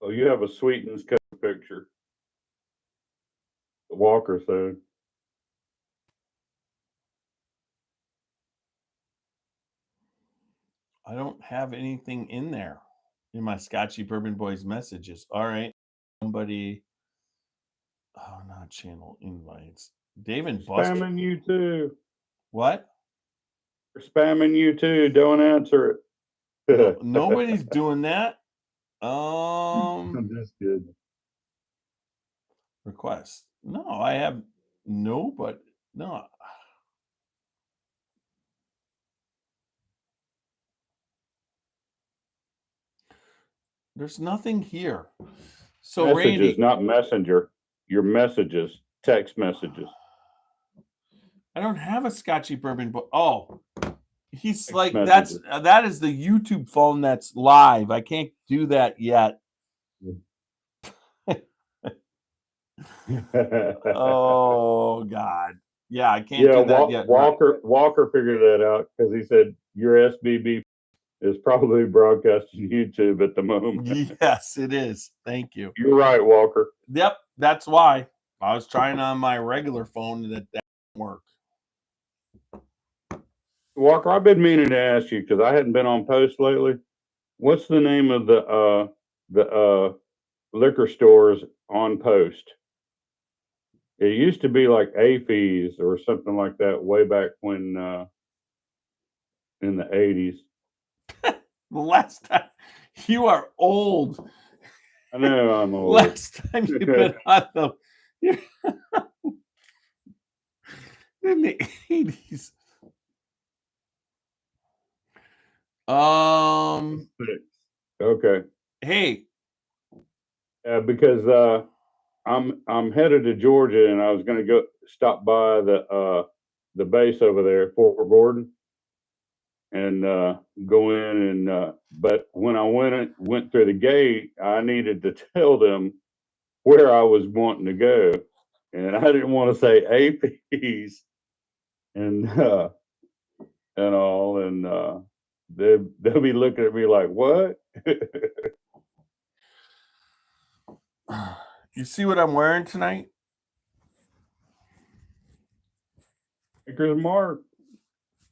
Oh, you have a Sweetens cover picture. Walker said. I don't have anything in there in my Scotchy Bourbon Boys messages. All right, somebody. Oh, not channel invites. Dave and Buster. Spamming you too. What? They're spamming you too. Don't answer it. No, nobody's doing that. I'm just kidding. Request. No, I have no, but no. There's nothing here. So Messages, Randy, not messenger. Your messages, text messages. I don't have a Scotchy Bourbon, but oh, he's Text like messages. that is the YouTube phone that's live. I can't do that yet. Oh God, yeah, I can't do that yet. Walker figured that out because he said your SBB is probably broadcasting YouTube at the moment. Yes, it is. Thank you. You're right, Walker. Yep, that's why I was trying on my regular phone and that didn't work. Walker, I've been meaning to ask you because I hadn't been on post lately. What's the name of the liquor stores on post? It used to be like AFES or something like that way back when in the 80s. The last time you are old. I know I'm old. Last time you've been on the in the 80s. Okay. Hey. Because I'm headed to Georgia and I was going to go stop by the base over there, Fort Gordon, and go in and but when I went through the gate, I needed to tell them where I was wanting to go, and I didn't want to say APs and all, and they'll be looking at me like, what? You see what I'm wearing tonight? Because Mark,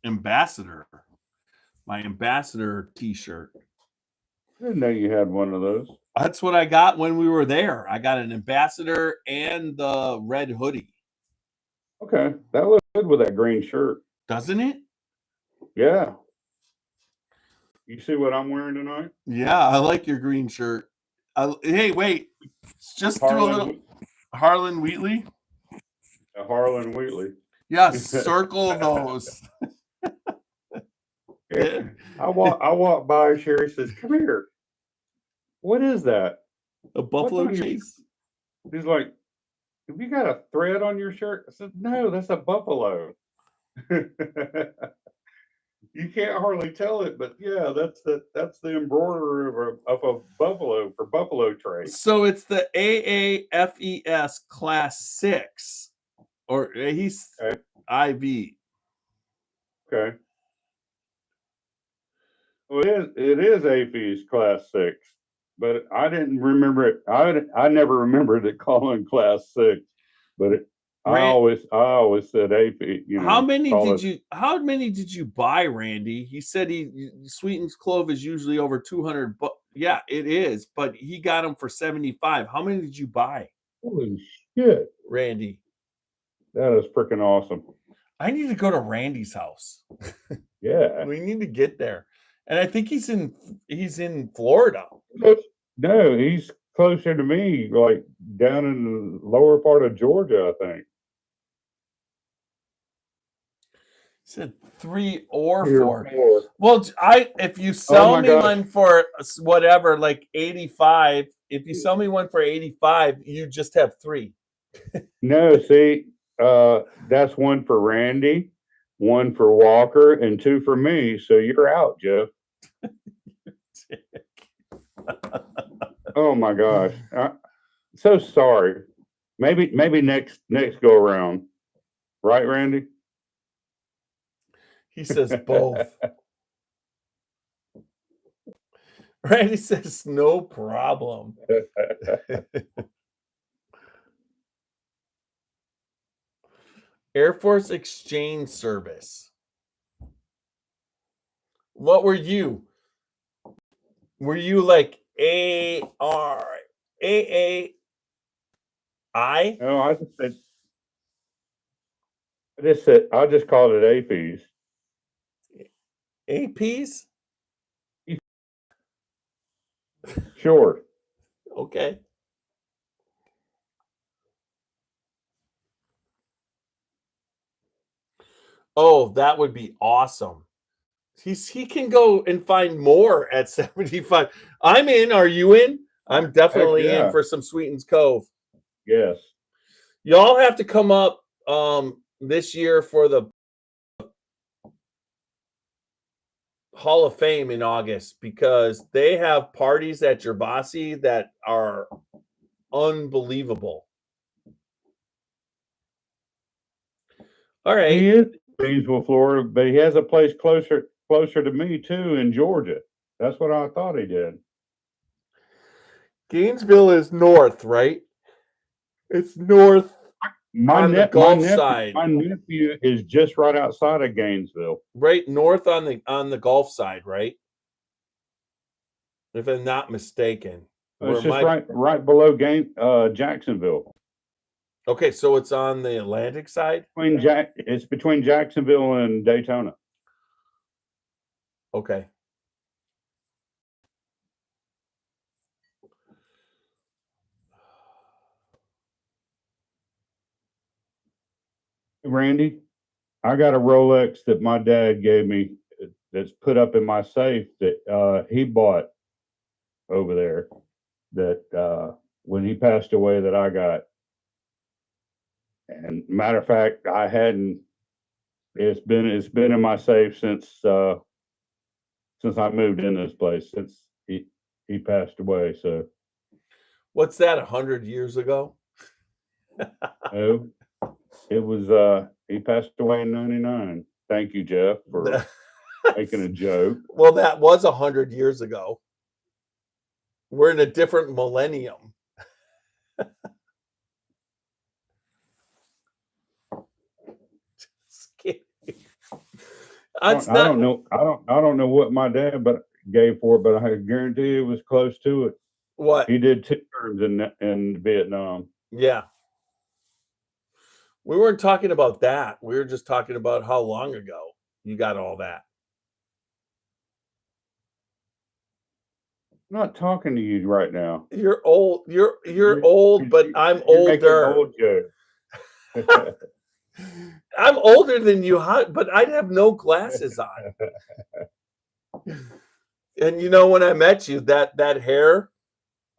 Ambassador. My ambassador t-shirt. I didn't know you had one of those. That's what I got when we were there. I got an ambassador and the red hoodie. Okay, that looks good with that green shirt. Doesn't it? Yeah. You see what I'm wearing tonight? Yeah, I like your green shirt. Hey, wait. Just do a little Harlan Wheatley. A Harlan Wheatley. Yeah, circle those. Yeah. I walk by, Sherry says, come here. What is that? A buffalo chase? He's like, have you got a thread on your shirt? I said, no, that's a buffalo. You can't hardly tell it, but yeah, that's the embroidery of a buffalo for buffalo trade. So it's the AAFES Class 6, or he's okay. IV. Okay. Well, it is AFES Class 6, but I didn't remember it. I never remembered it calling Class 6, but I always said AFES. You know, how many did you buy, Randy? He said Sweeten's clove is usually over 200, but yeah, it is. But he got them for 75. How many did you buy? Holy shit, Randy! That is freaking awesome. I need to go to Randy's house. Yeah, we need to get there. And I think he's in Florida. No, he's closer to me, like down in the lower part of Georgia, I think. He said 3 or 4. Well, if you sell me one for whatever, like 85, if you sell me one for 85, you just have 3. No, see, that's one for Randy, one for Walker, and 2 for me. So you're out, Jeff. Oh my gosh. So sorry. Maybe next go around. Right, Randy? He says both. Randy says no problem. Air Force Exchange Service. What were you? Were you like AAI? No, I just called it APs. APs? Sure. Okay. Oh, that would be awesome. He can go and find more at 75. I'm in. Are you in? I'm definitely Heck yeah. in for some Sweetens Cove. Yes. Y'all have to come up this year for the Hall of Fame in August because they have parties at Gervasi that are unbelievable. All right. He is in Gainesville, Florida, but he has a place closer to me too in Georgia. That's what I thought he did. Gainesville is north, right? It's north on the Gulf side. My nephew is just right outside of Gainesville. Right north on the Gulf side, right? If I'm not mistaken. It's just right below Jacksonville. Okay, so it's on the Atlantic side? It's between Jacksonville and Daytona. Okay. Randy, I got a Rolex that my dad gave me that's put up in my safe that he bought over there that when he passed away that I got. And matter of fact, I hadn't. It's been in my safe since I moved in this place since he passed away. So What's that? 100 years ago? no, it was he passed away in '99. Thank you, Jeff, for making a joke. Well, that was 100 years ago. We're in a different millennium. Just kidding. I don't know what my dad gave for it, but I guarantee it was close to it. What? He did 2 terms in Vietnam. Yeah. We weren't talking about that. We were just talking about how long ago you got all that. I'm not talking to you right now. You're old. You're old, but I'm older. Old joke. I'm older than you, but I'd have no glasses on. And you know, when I met you, that hair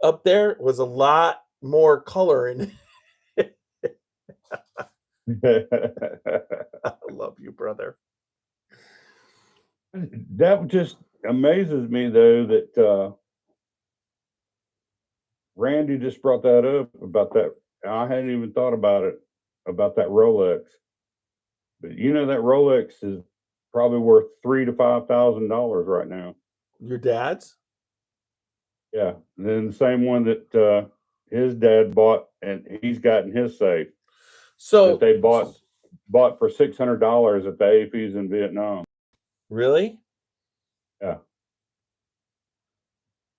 up there was a lot more color in it. I love you, brother. That just amazes me, though, that Randy just brought that up about that. I hadn't even thought about it, about that Rolex. But you know that Rolex is probably worth $3,000 to $5,000 right now. Your dad's? Yeah. And then the same one that his dad bought, and he's got in his safe. So that they bought for $600 at the APs in Vietnam. Really? Yeah.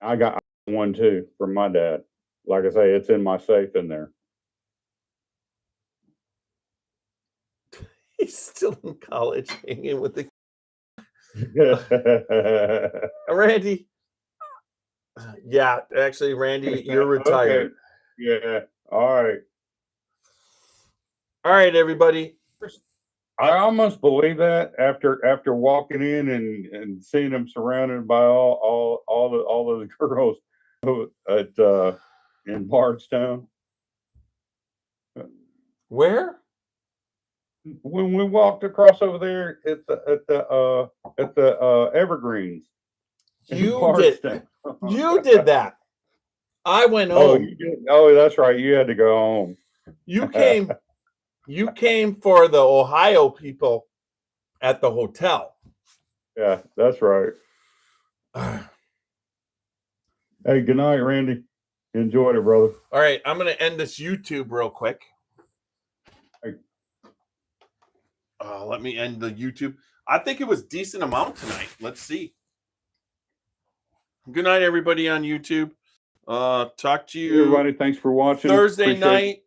I got one too from my dad. Like I say, it's in my safe in there. He's still in college hanging with the Randy. Yeah, actually, Randy, you're retired. Okay. Yeah. All right. All right, everybody. I almost believe that after walking in and seeing them surrounded by all those girls at in Bardstown. Where? When we walked across over there at the Evergreens. You Bardstown. You did that. I went Oh, home. you did. Oh, that's right. You had to go home. You came for the Ohio people at the hotel. Yeah, that's right. Hey, good night, Randy. Enjoyed it, brother. All right, I'm going to end this YouTube real quick. Hey. Let me end the YouTube. I think it was decent amount tonight. Let's see. Good night, everybody on YouTube. Talk to you, Everybody, thanks for watching. Thursday Appreciate night.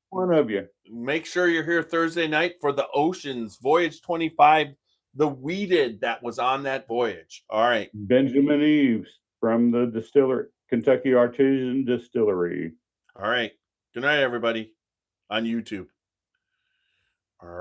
one of you. Make sure you're here Thursday night for the Oceans Voyage 25, the weeded that was on that voyage. All right. Benjamin Eves from the Distillery, Kentucky Artisan Distillery. All right. Good night, everybody on YouTube. All right.